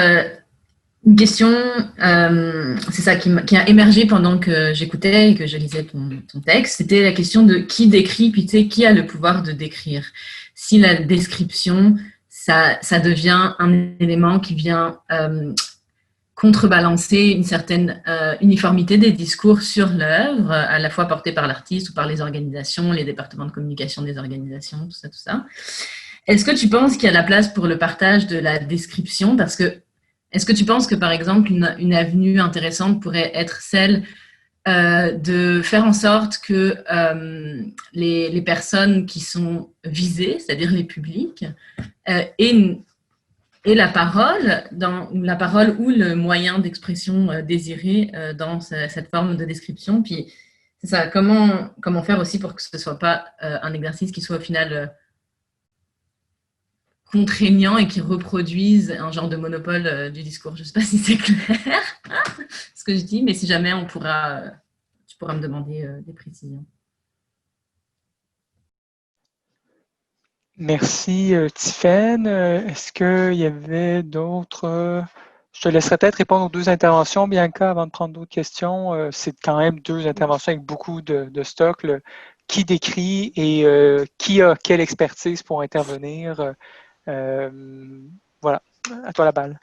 une question, c'est ça qui a émergé pendant que j'écoutais et que je lisais ton texte. C'était la question de qui décrit, puis tu sais, qui a le pouvoir de décrire. Si la description, ça devient un élément qui vient contrebalancer une certaine uniformité des discours sur l'œuvre, à la fois portée par l'artiste ou par les organisations, les départements de communication des organisations, tout ça, tout ça. Est-ce que tu penses qu'il y a la place pour le partage de la description? Parce que, est-ce que tu penses que, par exemple, une avenue intéressante pourrait être celle de faire en sorte que les personnes qui sont visées, c'est-à-dire les publics, aient la parole ou le moyen d'expression désiré dans cette forme de description? Puis, c'est ça, comment faire aussi pour que ce ne soit pas un exercice qui soit au final contraignant et qui reproduisent un genre de monopole du discours. Je ne sais pas si c'est clair ce que je dis, mais si jamais tu pourras me demander des précisions. Merci, Tiffaine. Est-ce qu'il y avait d'autres... Je te laisserai peut-être répondre aux deux interventions, Bianca, avant de prendre d'autres questions. C'est quand même deux interventions avec beaucoup de stock. Qui décrit et qui a quelle expertise pour intervenir? Voilà, à toi la balle.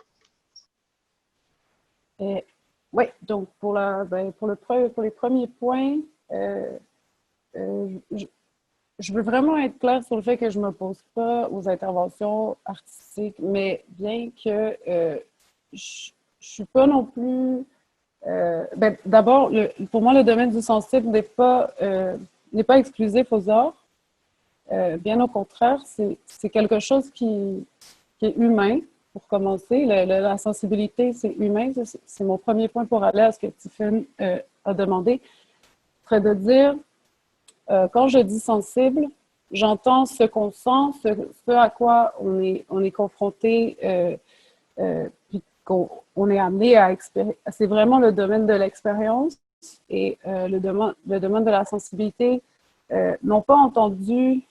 Oui, donc pour les premiers points, je veux vraiment être claire sur le fait que je ne m'oppose pas aux interventions artistiques, mais bien que je ne suis pas non plus... d'abord, pour moi, le domaine du sensible n'est pas exclusif aux arts. Bien au contraire, c'est quelque chose qui est humain, pour commencer. La sensibilité, c'est humain. C'est mon premier point pour aller à ce que Tiffaine a demandé. C'est de dire, quand je dis sensible, j'entends ce qu'on sent, ce à quoi on est confronté, puis qu'on est amené à expérimenter. C'est vraiment le domaine de l'expérience et le domaine de la sensibilité, non pas entendu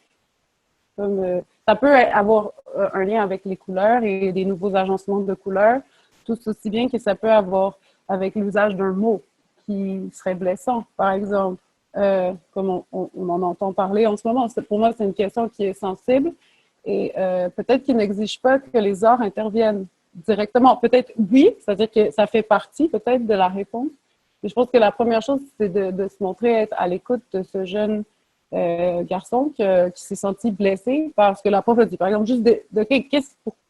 comme... ça peut avoir un lien avec les couleurs et des nouveaux agencements de couleurs, tout aussi bien que ça peut avoir avec l'usage d'un mot qui serait blessant, par exemple, comme on en entend parler en ce moment. Pour moi, c'est une question qui est sensible et peut-être qu'il n'exige pas que les arts interviennent directement. Peut-être oui, c'est-à-dire que ça fait partie peut-être de la réponse. Mais je pense que la première chose, c'est de se montrer être à l'écoute de ce jeune garçon qui s'est senti blessé parce que la prof a dit, par exemple, juste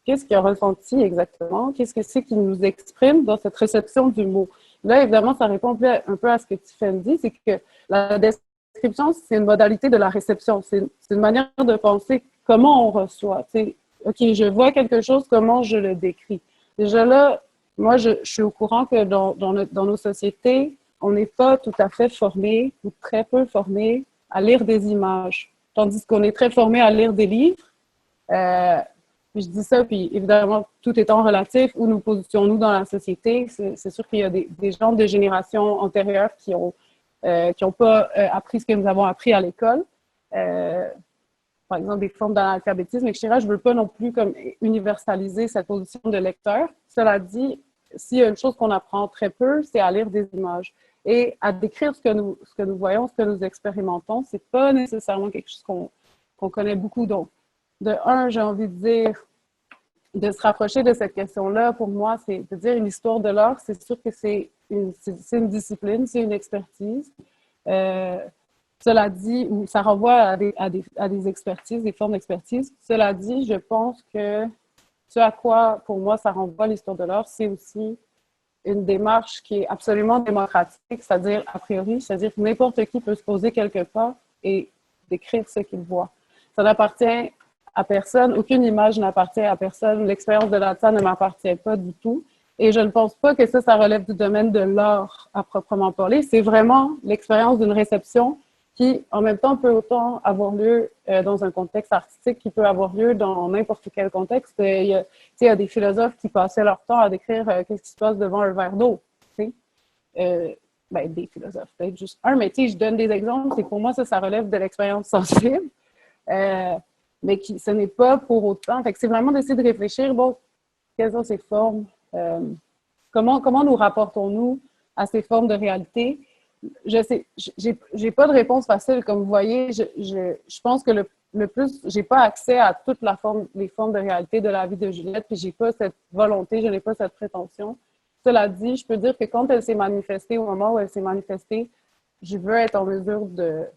qu'est-ce qu'il a ressenti exactement, qu'est-ce que c'est qu'il nous exprime dans cette réception du mot. Là, évidemment, ça répond un peu à ce que Tiffaine dit, c'est que la description, c'est une modalité de la réception, c'est une manière de penser comment on reçoit. C'est, OK, je vois quelque chose, comment je le décris. Déjà là, moi, je suis au courant que dans nos sociétés, on n'est pas tout à fait formé ou très peu formé à lire des images, tandis qu'on est très formé à lire des livres. Je dis ça, puis évidemment, tout étant relatif, où nous positionnons-nous dans la société, c'est sûr qu'il y a des gens de générations antérieures qui ont pas appris ce que nous avons appris à l'école. par exemple, des formes d'analphabétisme, etc. Je ne veux pas non plus comme universaliser cette position de lecteur. Cela dit, s'il y a une chose qu'on apprend très peu, c'est à lire des images. Et à décrire ce que nous voyons, ce que nous expérimentons, ce n'est pas nécessairement quelque chose qu'on connaît beaucoup. Donc, de un, j'ai envie de dire, de se rapprocher de cette question-là, pour moi, c'est de dire une histoire de l'art, c'est sûr que c'est une discipline, c'est une expertise. Cela dit, ça renvoie à des expertises, des formes d'expertise. Cela dit, je pense que ce à quoi, pour moi, ça renvoie l'histoire de l'art, c'est aussi une démarche qui est absolument démocratique, c'est-à-dire a priori, c'est-à-dire que n'importe qui peut se poser quelque part et décrire ce qu'il voit. Ça n'appartient à personne, aucune image n'appartient à personne, l'expérience de l'ATSA ne m'appartient pas du tout. Et je ne pense pas que ça relève du domaine de l'art à proprement parler. C'est vraiment l'expérience d'une réception qui, en même temps, peut autant avoir lieu dans un contexte artistique qui peut avoir lieu dans n'importe quel contexte. Il y a des philosophes qui passaient leur temps à décrire qu'est-ce qui se passe devant un verre d'eau. Des philosophes, peut-être juste un, mais je donne des exemples. C'est pour moi, ça relève de l'expérience sensible. Mais ce n'est pas pour autant. Fait que c'est vraiment d'essayer de réfléchir, bon, quelles sont ces formes? Comment nous rapportons-nous à ces formes de réalité? Je sais, j'ai pas de réponse facile, comme vous voyez. Je pense que le plus, j'ai pas accès à toutes les formes de réalité de la vie de Juliette, puis j'ai pas cette volonté, je n'ai pas cette prétention. Cela dit, je peux dire que quand elle s'est manifestée, au moment où elle s'est manifestée, je veux être en mesure de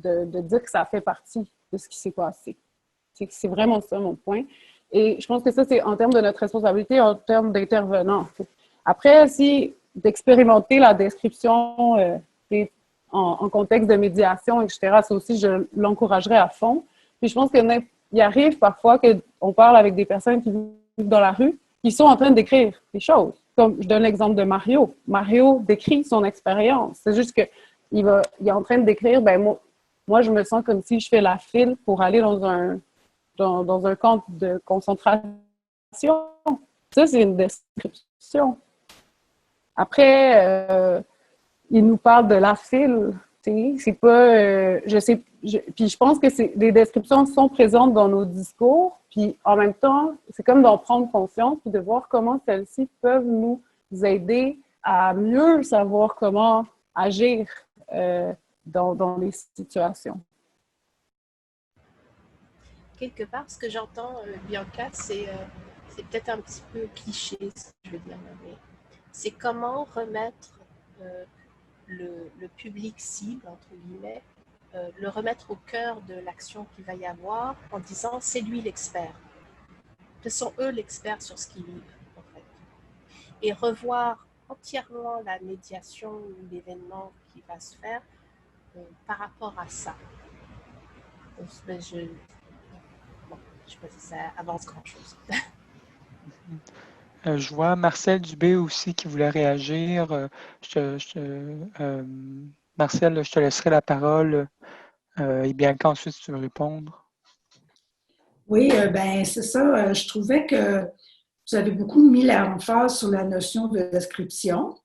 dire que ça fait partie de ce qui s'est passé. C'est vraiment ça mon point. Et je pense que ça, c'est en termes de notre responsabilité, en termes d'intervenants. Après, d'expérimenter la description en contexte de médiation, etc., ça aussi, je l'encouragerais à fond. Puis je pense qu'il arrive parfois qu'on parle avec des personnes qui vivent dans la rue, qui sont en train d'écrire des choses. Comme je donne l'exemple de Mario. Mario décrit son expérience. C'est juste qu'il est en train de décrire, moi, je me sens comme si je fais la file pour aller dans un camp de concentration. Ça, c'est une description. Après, il nous parle de la file. C'est pas... puis je pense que les descriptions sont présentes dans nos discours. Puis en même temps, c'est comme d'en prendre conscience puis de voir comment celles-ci peuvent nous aider à mieux savoir comment agir dans les situations. Quelque part, ce que j'entends, Bianca, c'est peut-être un petit peu cliché, ce que je veux dire, mais c'est comment remettre le public cible, entre guillemets, le remettre au cœur de l'action qu'il va y avoir en disant « c'est lui l'expert ». Ce sont eux l'expert sur ce qu'ils vivent, en fait. Et revoir entièrement la médiation ou l'événement qui va se faire par rapport à ça. Donc, je ne sais pas si ça avance grand-chose. Je vois Marcel Dubé aussi qui voulait réagir. Marcel, je te laisserai la parole. Et bien qu'ensuite tu veux répondre. Oui, c'est ça. Je trouvais que vous avez beaucoup mis l'emphase sur la notion de description.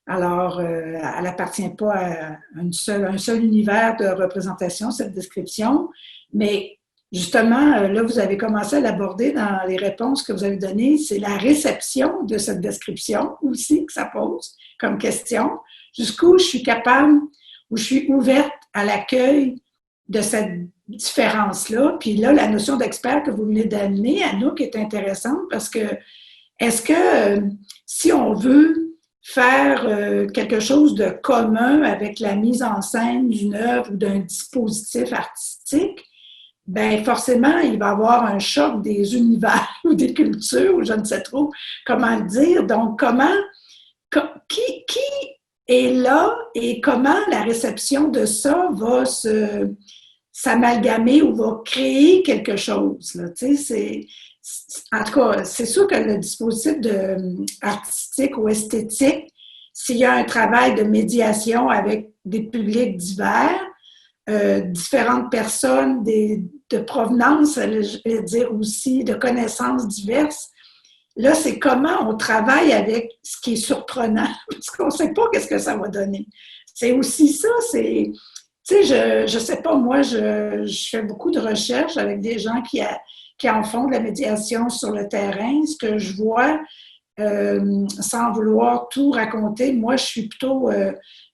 Alors, elle n'appartient pas à un seul univers de représentation, cette description, mais justement, là, vous avez commencé à l'aborder dans les réponses que vous avez données, c'est la réception de cette description aussi que ça pose comme question. Jusqu'où je suis capable, où je suis ouverte à l'accueil de cette différence-là. Puis là, la notion d'expert que vous venez d'amener, Anouk, est intéressante parce que est-ce que si on veut faire quelque chose de commun avec la mise en scène d'une œuvre ou d'un dispositif artistique, forcément, il va y avoir un choc des univers ou des cultures, ou je ne sais trop comment le dire. Donc, qui est là et comment la réception de ça va s'amalgamer ou va créer quelque chose, là, tu sais, en tout cas, c'est sûr que le dispositif artistique ou esthétique, s'il y a un travail de médiation avec des publics divers, différentes personnes de provenance, je vais dire aussi, de connaissances diverses, là, c'est comment on travaille avec ce qui est surprenant, parce qu'on ne sait pas qu'est-ce que ça va donner. C'est aussi ça, c'est Tu sais, je sais pas, moi, je fais beaucoup de recherches avec des gens qui en font de la médiation sur le terrain. Ce que je vois, sans vouloir tout raconter, moi, je suis plutôt,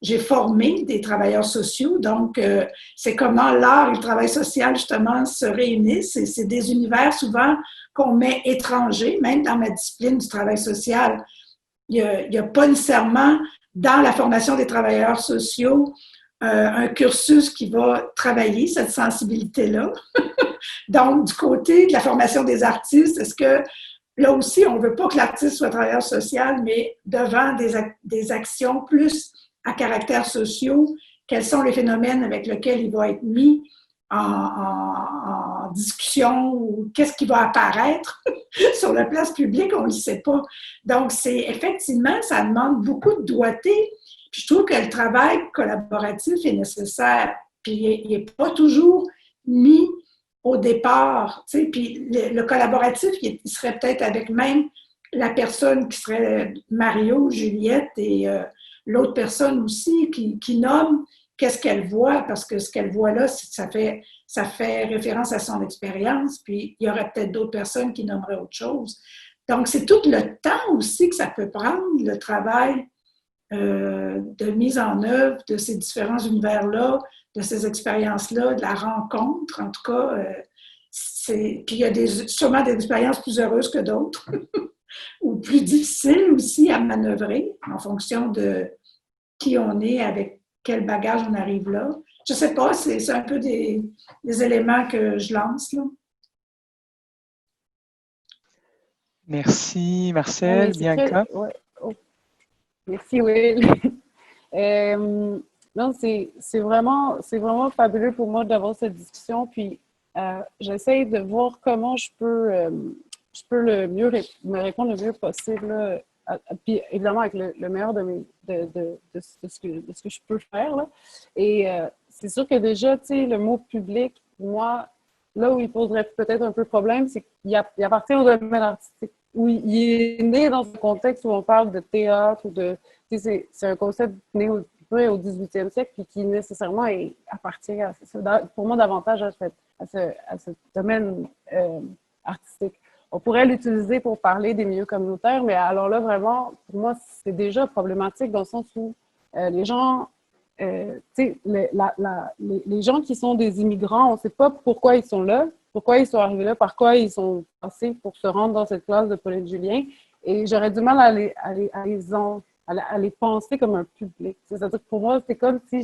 j'ai formé des travailleurs sociaux, donc c'est comment l'art et le travail social, justement, se réunissent. C'est des univers souvent qu'on met étrangers, même dans ma discipline du travail social. Il y a pas nécessairement dans la formation des travailleurs sociaux un cursus qui va travailler cette sensibilité-là. Donc, du côté de la formation des artistes, est-ce que là aussi, on ne veut pas que l'artiste soit travailleur social, mais devant des actions plus à caractère sociaux, quels sont les phénomènes avec lesquels il va être mis en discussion ou qu'est-ce qui va apparaître sur la place publique, on ne le sait pas. Donc, c'est effectivement, ça demande beaucoup de doigté. Puis je trouve que le travail collaboratif est nécessaire. Puis il n'est pas toujours mis au départ. Tu sais, puis le collaboratif, il serait peut-être avec même la personne qui serait Mario, Juliette et l'autre personne aussi qui nomme qu'est-ce qu'elle voit, parce que ce qu'elle voit là, ça fait référence à son expérience, puis il y aurait peut-être d'autres personnes qui nommeraient autre chose. Donc, c'est tout le temps aussi que ça peut prendre, le travail de mise en œuvre de ces différents univers-là, de ces expériences-là, de la rencontre, en tout cas. Puis il y a sûrement des expériences plus heureuses que d'autres, ou plus difficiles aussi à manœuvrer en fonction de qui on est, avec quel bagage on arrive là. Je ne sais pas, c'est un peu des éléments que je lance, là. Merci, Marcel. Bianca? Ouais. Oh. Merci, Will. Non, c'est vraiment fabuleux pour moi d'avoir cette discussion. Puis, j'essaie de voir comment je peux le mieux me répondre le mieux possible. Là, puis, évidemment, avec le meilleur de ce que je peux faire. Là. Et c'est sûr que déjà, tu sais, le mot public, pour moi, là où il poserait peut-être un peu problème, c'est qu'il appartient au domaine artistique. Où il est né dans un contexte où on parle de théâtre ou de... C'est un concept né au 18e siècle puis qui nécessairement appartient pour moi davantage à ce domaine artistique. On pourrait l'utiliser pour parler des milieux communautaires, mais alors là, vraiment, pour moi, c'est déjà problématique dans le sens où les gens... les gens qui sont des immigrants, on ne sait pas pourquoi ils sont là, pourquoi ils sont arrivés là, par quoi ils sont passés pour se rendre dans cette classe de Pauline Julien. Et j'aurais du mal à les penser comme un public. C'est-à-dire que pour moi, c'est comme si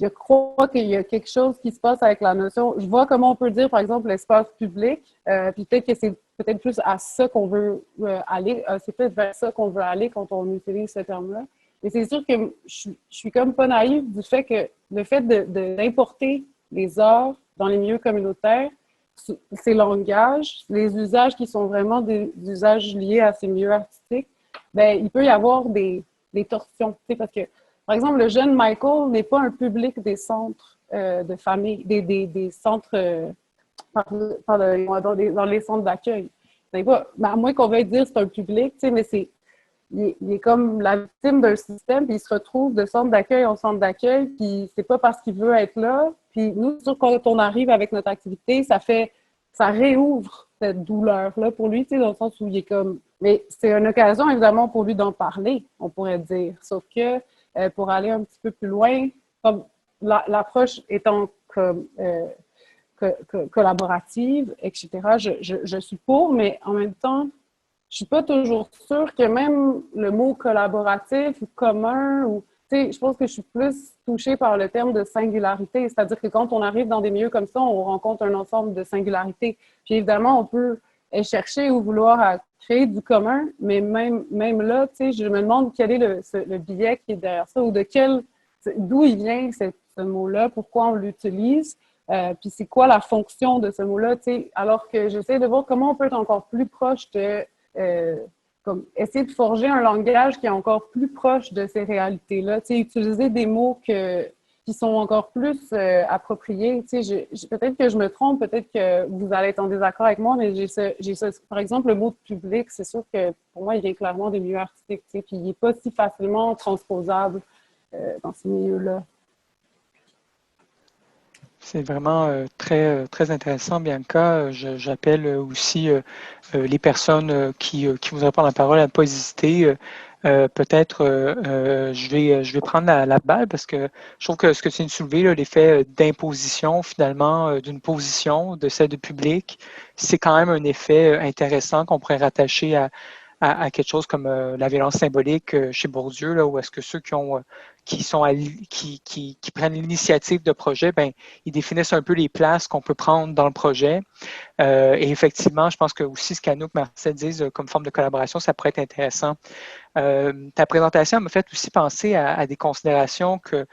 je crois qu'il y a quelque chose qui se passe avec la notion. Je vois comment on peut dire, par exemple, l'espace public, puis peut-être que c'est peut-être plus à ça qu'on veut aller. C'est peut-être vers ça qu'on veut aller quand on utilise ce terme-là. Mais c'est sûr que je suis comme pas naïve du fait que le fait d'importer les arts dans les milieux communautaires, ces langages, les usages qui sont vraiment des usages liés à ces milieux artistiques, bien, il peut y avoir des torsions. Parce que, par exemple, le jeune Michael n'est pas un public des centres de famille, des centres, dans les centres d'accueil. À moins qu'on veuille dire que c'est un public, mais il est comme la victime d'un système, puis il se retrouve de centre d'accueil en centre d'accueil, puis c'est pas parce qu'il veut être là. Puis nous, quand on arrive avec notre activité, ça réouvre cette douleur-là pour lui, dans le sens où il est comme... Mais c'est une occasion, évidemment, pour lui d'en parler, on pourrait dire. Sauf que pour aller un petit peu plus loin, comme l'approche étant comme collaborative, etc., je suis pour, mais en même temps, je suis pas toujours sûre que même le mot collaboratif ou commun, ou, je pense que je suis plus touchée par le terme de singularité. C'est-à-dire que quand on arrive dans des milieux comme ça, on rencontre un ensemble de singularités. Puis évidemment, on peut chercher ou vouloir créer du commun, mais même là, je me demande quel est le biais qui est derrière ça, ou d'où il vient ce mot-là, pourquoi on l'utilise. Puis c'est quoi la fonction de ce mot-là, alors que j'essaie de voir comment on peut être encore plus proche de comme essayer de forger un langage qui est encore plus proche de ces réalités-là, utiliser des mots qui sont encore plus appropriés. Peut-être que je me trompe, peut-être que vous allez être en désaccord avec moi, mais par exemple, le mot de public, c'est sûr que pour moi, il vient clairement des milieux artistiques, puis il n'est pas si facilement transposable dans ces milieux-là. C'est vraiment très intéressant, Bianca. J'appelle aussi les personnes qui voudraient prendre la parole à ne pas hésiter. Peut-être je vais prendre la balle parce que je trouve que ce que tu viens de soulever, là, l'effet d'imposition finalement d'une position, de celle de public, c'est quand même un effet intéressant qu'on pourrait rattacher à quelque chose comme la violence symbolique chez Bourdieu, là, où est-ce que ceux qui prennent l'initiative de projet, ben, ils définissent un peu les places qu'on peut prendre dans le projet. Et effectivement, je pense que aussi ce qu'Anouk Marcel disent comme forme de collaboration, ça pourrait être intéressant. Ta présentation m'a fait aussi penser à des considérations que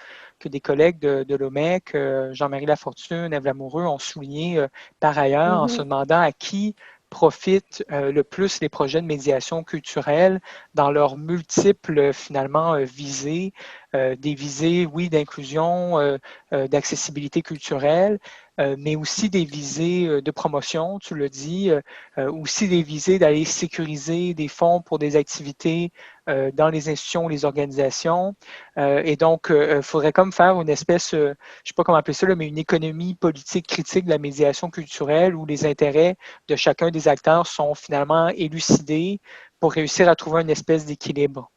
des collègues de l'OMEC, Jean-Marie Lafortune, Ève Lamoureux, ont souligné par ailleurs en se demandant à qui profitent le plus les projets de médiation culturelle dans leurs multiples, finalement, visées, des visées, oui, d'inclusion, d'accessibilité culturelle, mais aussi des visées de promotion, tu le dis, aussi des visées d'aller sécuriser des fonds pour des activités dans les institutions, les organisations. Et donc, il faudrait comme faire une espèce, je ne sais pas comment appeler ça, là, mais une économie politique critique de la médiation culturelle où les intérêts de chacun des acteurs sont finalement élucidés pour réussir à trouver une espèce d'équilibre.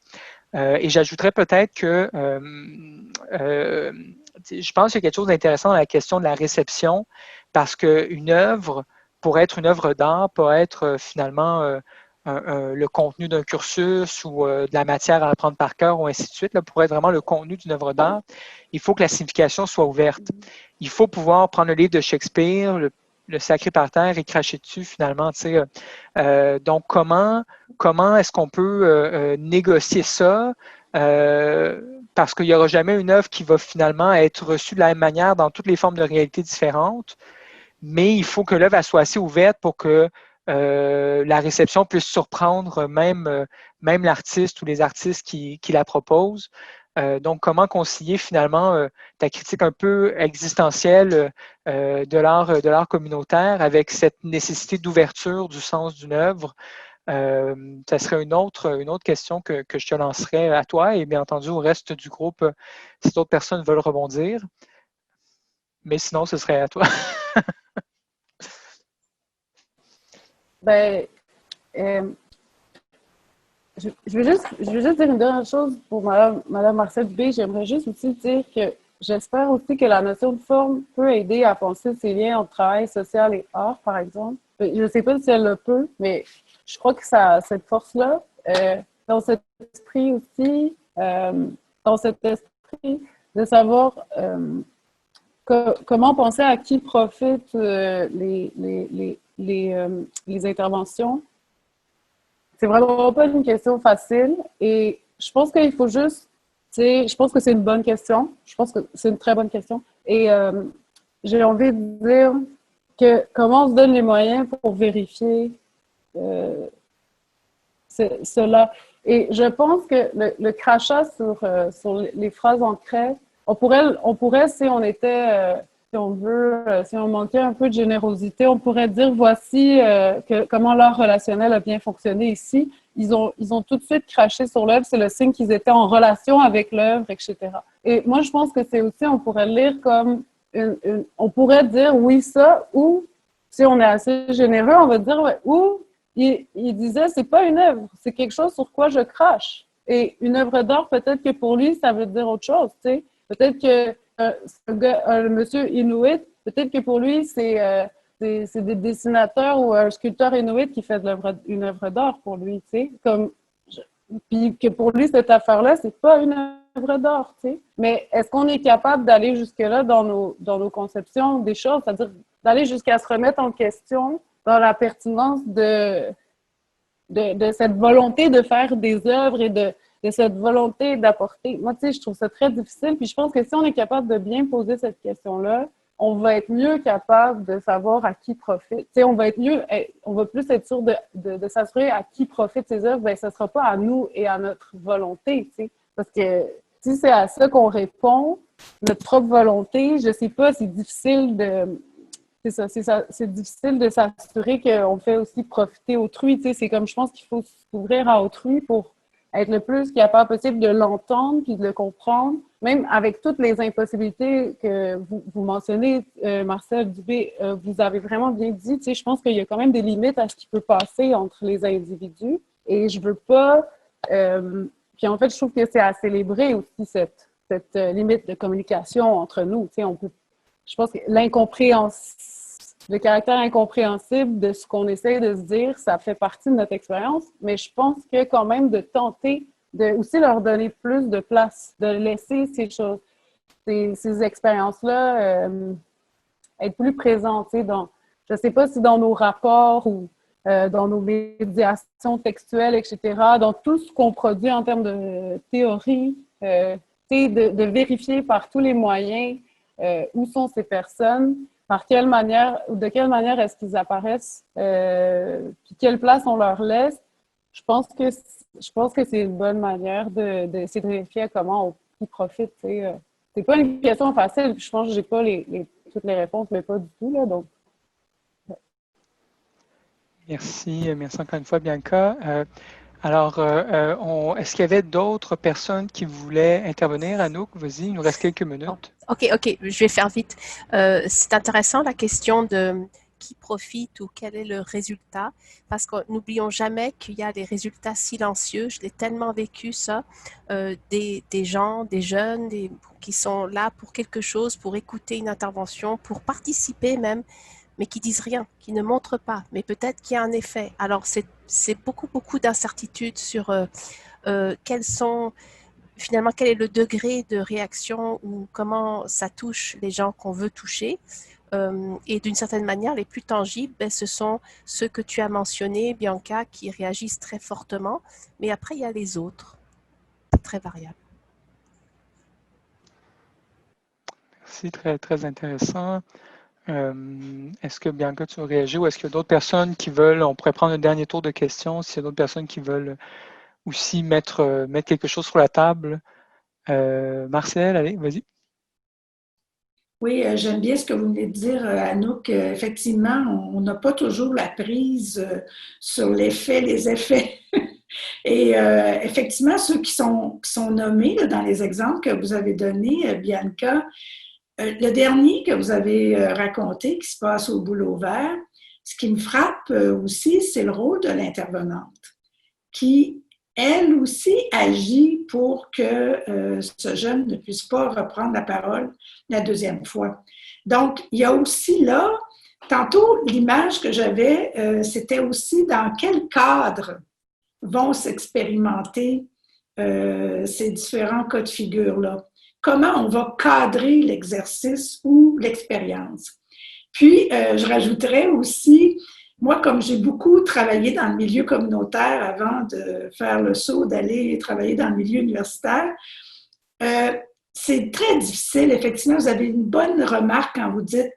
Et j'ajouterais peut-être que je pense qu'il y a quelque chose d'intéressant dans la question de la réception, parce qu'une œuvre, pour être une œuvre d'art, peut être finalement le contenu d'un cursus ou de la matière à apprendre par cœur ou ainsi de suite. Là, pour être vraiment le contenu d'une œuvre d'art, il faut que la signification soit ouverte. Il faut pouvoir prendre le livre de Shakespeare, le sacrer par terre et cracher dessus finalement. Donc, comment est-ce qu'on peut négocier ça? Parce qu'il n'y aura jamais une œuvre qui va finalement être reçue de la même manière dans toutes les formes de réalité différentes, mais il faut que l'œuvre soit assez ouverte pour que la réception puisse surprendre même l'artiste ou les artistes qui la proposent. Donc, comment concilier finalement ta critique un peu existentielle de l'art communautaire avec cette nécessité d'ouverture du sens d'une œuvre? Ça serait une autre question que je te lancerai à toi et bien entendu au reste du groupe si d'autres personnes veulent rebondir. Mais sinon, ce serait à toi. Ben, je veux juste dire une dernière chose pour Madame Marcel B. J'aimerais juste aussi dire que j'espère aussi que la notion de forme peut aider à penser ces liens entre travail social et art, par exemple. Je ne sais pas si elle le peut, mais je crois que ça a cette force-là. Dans cet esprit aussi, dans cet esprit de savoir comment penser à qui profitent les interventions. C'est vraiment pas une question facile et je pense qu'il faut juste, je pense que c'est une bonne question. Je pense que c'est une très bonne question. Et j'ai envie de dire que comment on se donne les moyens pour vérifier cela. Et je pense que le crachat sur les phrases en craie, on pourrait si on était, si on veut, si on manquait un peu de générosité, on pourrait dire voici comment l'art relationnel a bien fonctionné ici. Ils ont tout de suite craché sur l'œuvre, c'est le signe qu'ils étaient en relation avec l'œuvre, etc. Et moi, je pense que c'est aussi, on pourrait le lire comme on pourrait dire oui, ça, ou si on est assez généreux, on va dire ouais, ou il disait c'est pas une œuvre, c'est quelque chose sur quoi je crache. Et une œuvre d'art, peut-être que pour lui, ça veut dire autre chose, tu sais. Peut-être que le monsieur Inuit, peut-être que pour lui, c'est des dessinateurs ou un sculpteur Inuit qui fait une œuvre d'art pour lui, tu sais. Puis que pour lui, cette affaire-là, c'est pas une œuvre d'art, tu sais. Mais est-ce qu'on est capable d'aller jusque-là dans nos conceptions des choses, c'est-à-dire d'aller jusqu'à se remettre en question dans la pertinence de cette volonté de faire des œuvres et de cette volonté d'apporter. Moi, tu sais, je trouve ça très difficile. Puis je pense que si on est capable de bien poser cette question-là, on va être mieux capable de savoir à qui profite. Tu sais, on va plus être sûr de s'assurer à qui profitent ces œuvres. Bien, ce ne sera pas à nous et à notre volonté, tu sais. Parce que si c'est à ça qu'on répond, notre propre volonté, je ne sais pas, c'est difficile c'est difficile de s'assurer qu'on fait aussi profiter autrui. Tu sais, c'est comme, je pense qu'il faut s'ouvrir à autrui pour être le plus capable possible de l'entendre puis de le comprendre, même avec toutes les impossibilités que vous mentionnez, Marcel Dubé, vous avez vraiment bien dit, tu sais, je pense qu'il y a quand même des limites à ce qui peut passer entre les individus et je veux pas... puis en fait, je trouve que c'est à célébrer aussi cette limite de communication entre nous, tu sais, on peut... Je pense que le caractère incompréhensible de ce qu'on essaie de se dire, ça fait partie de notre expérience, mais je pense que quand même de tenter de aussi leur donner plus de place, de laisser ces choses, ces expériences-là être plus présentes, tu sais, je ne sais pas si dans nos rapports ou dans nos médiations textuelles, etc., dans tout ce qu'on produit en termes de théorie, de vérifier par tous les moyens où sont ces personnes, par quelle manière, ou de quelle manière est-ce qu'ils apparaissent, puis quelle place on leur laisse. Je pense que c'est une bonne manière d'essayer de vérifier comment ils profitent. C'est pas une question facile, je pense que j'ai pas toutes les réponses, mais pas du tout, là, donc. Merci encore une fois, Bianca. Alors, est-ce qu'il y avait d'autres personnes qui voulaient intervenir? Anouk, vas-y, il nous reste quelques minutes. Ok, je vais faire vite. C'est intéressant la question de qui profite ou quel est le résultat, parce que n'oublions jamais qu'il y a des résultats silencieux. Je l'ai tellement vécu ça, des gens, des jeunes qui sont là pour quelque chose, pour écouter une intervention, pour participer même, mais qui disent rien, qui ne montrent pas, mais peut-être qu'il y a un effet. Alors c'est beaucoup d'incertitudes sur finalement, quel est le degré de réaction ou comment ça touche les gens qu'on veut toucher. Et d'une certaine manière, les plus tangibles, ce sont ceux que tu as mentionnés, Bianca, qui réagissent très fortement. Mais après, il y a les autres. C'est très variable. Merci, très intéressant. Est-ce que, Bianca, tu veux réagir ou est-ce qu'il y a d'autres personnes qui veulent, on pourrait prendre un dernier tour de questions, s'il y a d'autres personnes qui veulent aussi mettre quelque chose sur la table. Marcel, allez, vas-y. Oui, j'aime bien ce que vous venez de dire, Anouk. Effectivement, on n'a pas toujours la prise sur l'effet, les effets. Et effectivement, ceux qui sont nommés là, dans les exemples que vous avez donnés, Bianca, le dernier que vous avez raconté, qui se passe au boulot vert, ce qui me frappe aussi, c'est le rôle de l'intervenante, qui, elle aussi, agit pour que ce jeune ne puisse pas reprendre la parole la deuxième fois. Donc, il y a aussi là, tantôt, l'image que j'avais, c'était aussi dans quel cadre vont s'expérimenter ces différents cas de figure-là. Comment on va cadrer l'exercice ou l'expérience. Puis, je rajouterais aussi, moi, comme j'ai beaucoup travaillé dans le milieu communautaire avant de faire le saut d'aller travailler dans le milieu universitaire, c'est très difficile. Effectivement, vous avez une bonne remarque quand vous dites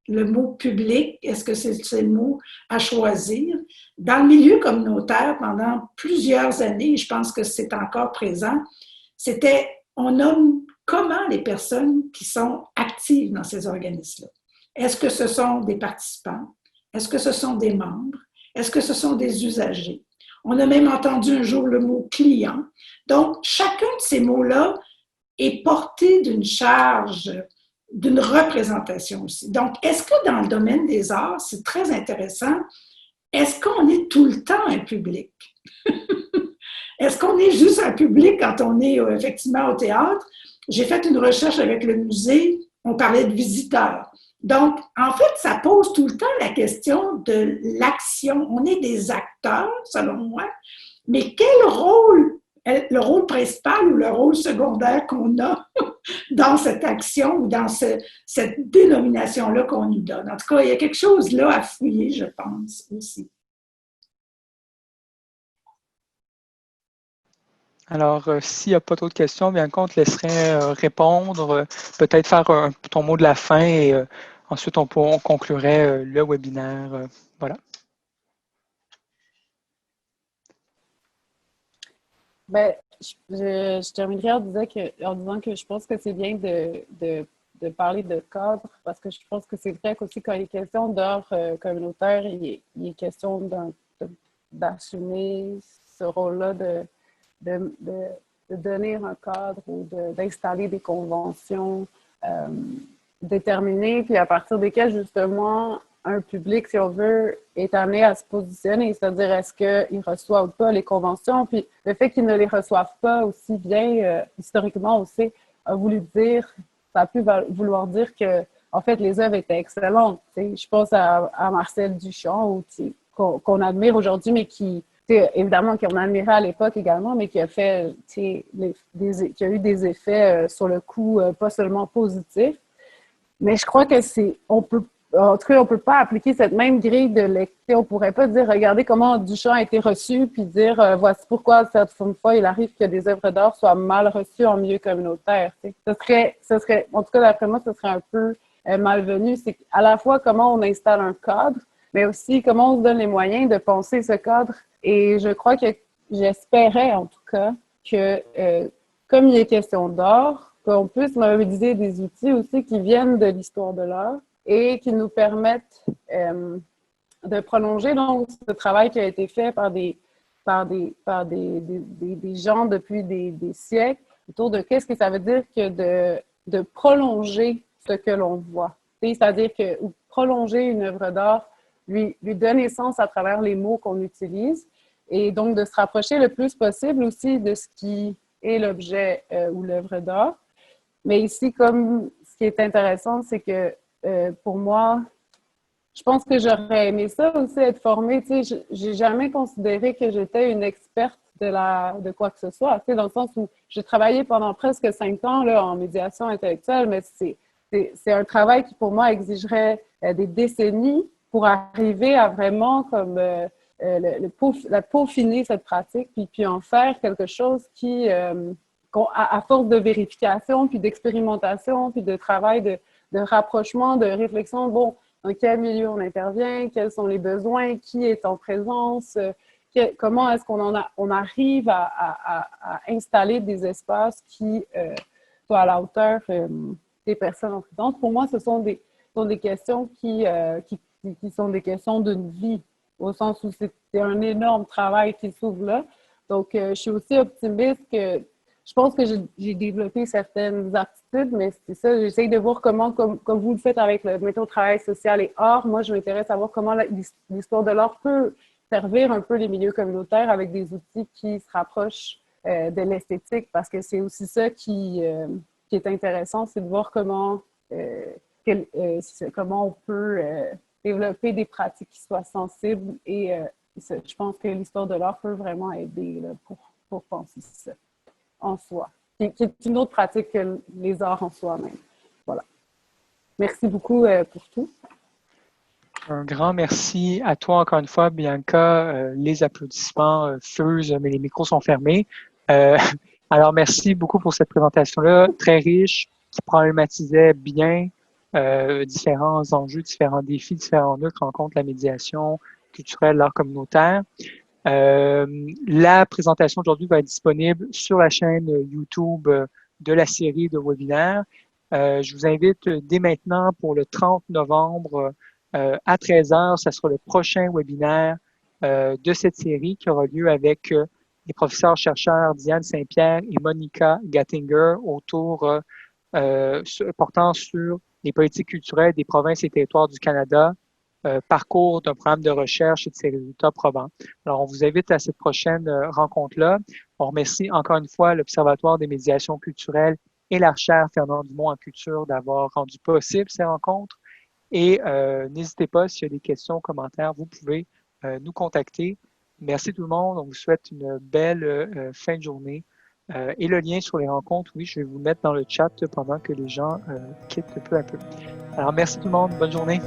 le mot public, est-ce que c'est le mot à choisir? Dans le milieu communautaire, pendant plusieurs années, je pense que c'est encore présent, on nomme comment les personnes qui sont actives dans ces organismes-là. Est-ce que ce sont des participants? Est-ce que ce sont des membres? Est-ce que ce sont des usagers? On a même entendu un jour le mot client. Donc, chacun de ces mots-là est porté d'une charge, d'une représentation aussi. Donc, est-ce que dans le domaine des arts, c'est très intéressant, est-ce qu'on est tout le temps un public? Est-ce qu'on est juste un public quand on est effectivement au théâtre? J'ai fait une recherche avec le musée, on parlait de visiteurs. Donc, en fait, ça pose tout le temps la question de l'action. On est des acteurs, selon moi, mais quel rôle, le rôle principal ou le rôle secondaire qu'on a dans cette action ou dans cette dénomination-là qu'on nous donne? En tout cas, il y a quelque chose là à fouiller, je pense, aussi. Alors, s'il n'y a pas d'autres questions, bien qu'on te laisserait répondre, peut-être faire ton mot de la fin et ensuite on conclurait le webinaire. Voilà. Ben, je terminerai en disant que je pense que c'est bien de parler de cadre parce que je pense que c'est vrai qu'aussi quand il est question d'art communautaire, il est question d'assumer ce rôle-là de donner un cadre ou d'installer des conventions déterminées, puis à partir desquelles, justement, un public, si on veut, est amené à se positionner, c'est-à-dire est-ce qu'ils reçoivent pas les conventions, puis le fait qu'ils ne les reçoivent pas aussi bien, historiquement aussi, a voulu dire, ça a pu vouloir dire que, en fait, les œuvres étaient excellentes. T'sais. Je pense à Marcel Duchamp, qu'on admire aujourd'hui, mais qui, évidemment, qu'on admirait à l'époque également, mais qui a fait, qui a eu des effets sur le coup, pas seulement positifs. Mais je crois que en tout cas, on peut pas appliquer cette même grille de lecture. On pourrait pas dire, regardez comment Duchamp a été reçu, puis dire, voici pourquoi cette fois, il arrive que des œuvres d'art soient mal reçues en milieu communautaire. Ce serait, en tout cas, d'après moi, ce serait un peu malvenu. C'est à la fois comment on installe un cadre, mais aussi comment on se donne les moyens de penser ce cadre. Et je crois que j'espérais, en tout cas, que comme il est question d'art, qu'on puisse mobiliser des outils aussi qui viennent de l'histoire de l'art et qui nous permettent de prolonger donc ce travail qui a été fait par des gens depuis des siècles autour de qu'est-ce que ça veut dire que de prolonger ce que l'on voit. C'est-à-dire que prolonger une œuvre d'art, lui donner sens à travers les mots qu'on utilise et donc de se rapprocher le plus possible aussi de ce qui est l'objet ou l'œuvre d'art. Mais ici, comme ce qui est intéressant, c'est que pour moi, je pense que j'aurais aimé ça aussi, être formée. Tu sais, j'ai jamais considéré que j'étais une experte de quoi que ce soit, tu sais, dans le sens où j'ai travaillé pendant presque 5 ans là, en médiation intellectuelle, mais c'est un travail qui, pour moi, exigerait des décennies pour arriver à vraiment comme peaufiner cette pratique, puis en faire quelque chose qui, à force de vérification, puis d'expérimentation, puis de travail, de rapprochement, de réflexion, bon, dans quel milieu on intervient, quels sont les besoins, qui est en présence, comment est-ce on arrive à installer des espaces qui soient à la hauteur des personnes en présence. Pour moi, ce sont des questions qui sont des questions d'une vie, au sens où c'est un énorme travail qui s'ouvre là. Donc, je suis aussi optimiste que je pense que j'ai développé certaines aptitudes, mais c'est ça, j'essaye de voir comment, comme vous le faites avec le méthode travail social et art, moi, je m'intéresse à voir comment l'histoire de l'art peut servir un peu les milieux communautaires avec des outils qui se rapprochent de l'esthétique, parce que c'est aussi ça qui est intéressant, c'est de voir comment on peut développer des pratiques qui soient sensibles et je pense que l'histoire de l'art peut vraiment aider là, pour penser ça en soi, qui est une autre pratique que les arts en soi-même. Voilà. Merci beaucoup pour tout. Un grand merci à toi encore une fois, Bianca. Les applaudissements fusent, mais les micros sont fermés. Alors, merci beaucoup pour cette présentation-là, très riche, qui problématisait bien différents enjeux, différents défis, différents nœuds que rencontre la médiation culturelle, l'art communautaire. La présentation aujourd'hui va être disponible sur la chaîne YouTube de la série de webinaires. Je vous invite dès maintenant pour le 30 novembre à 13h, ça sera le prochain webinaire de cette série qui aura lieu avec les professeurs-chercheurs Diane Saint-Pierre et Monica Gattinger autour portant sur les politiques culturelles des provinces et territoires du Canada, parcours d'un programme de recherche et de ses résultats probants. Alors, on vous invite à cette prochaine rencontre-là. On remercie encore une fois l'Observatoire des médiations culturelles et la chaire Fernand Dumont en culture d'avoir rendu possible ces rencontres. Et n'hésitez pas, s'il y a des questions, commentaires, vous pouvez nous contacter. Merci tout le monde. On vous souhaite une belle fin de journée. Et le lien sur les rencontres, oui, je vais vous le mettre dans le chat pendant que les gens quittent peu à peu. Alors, merci tout le monde. Bonne journée.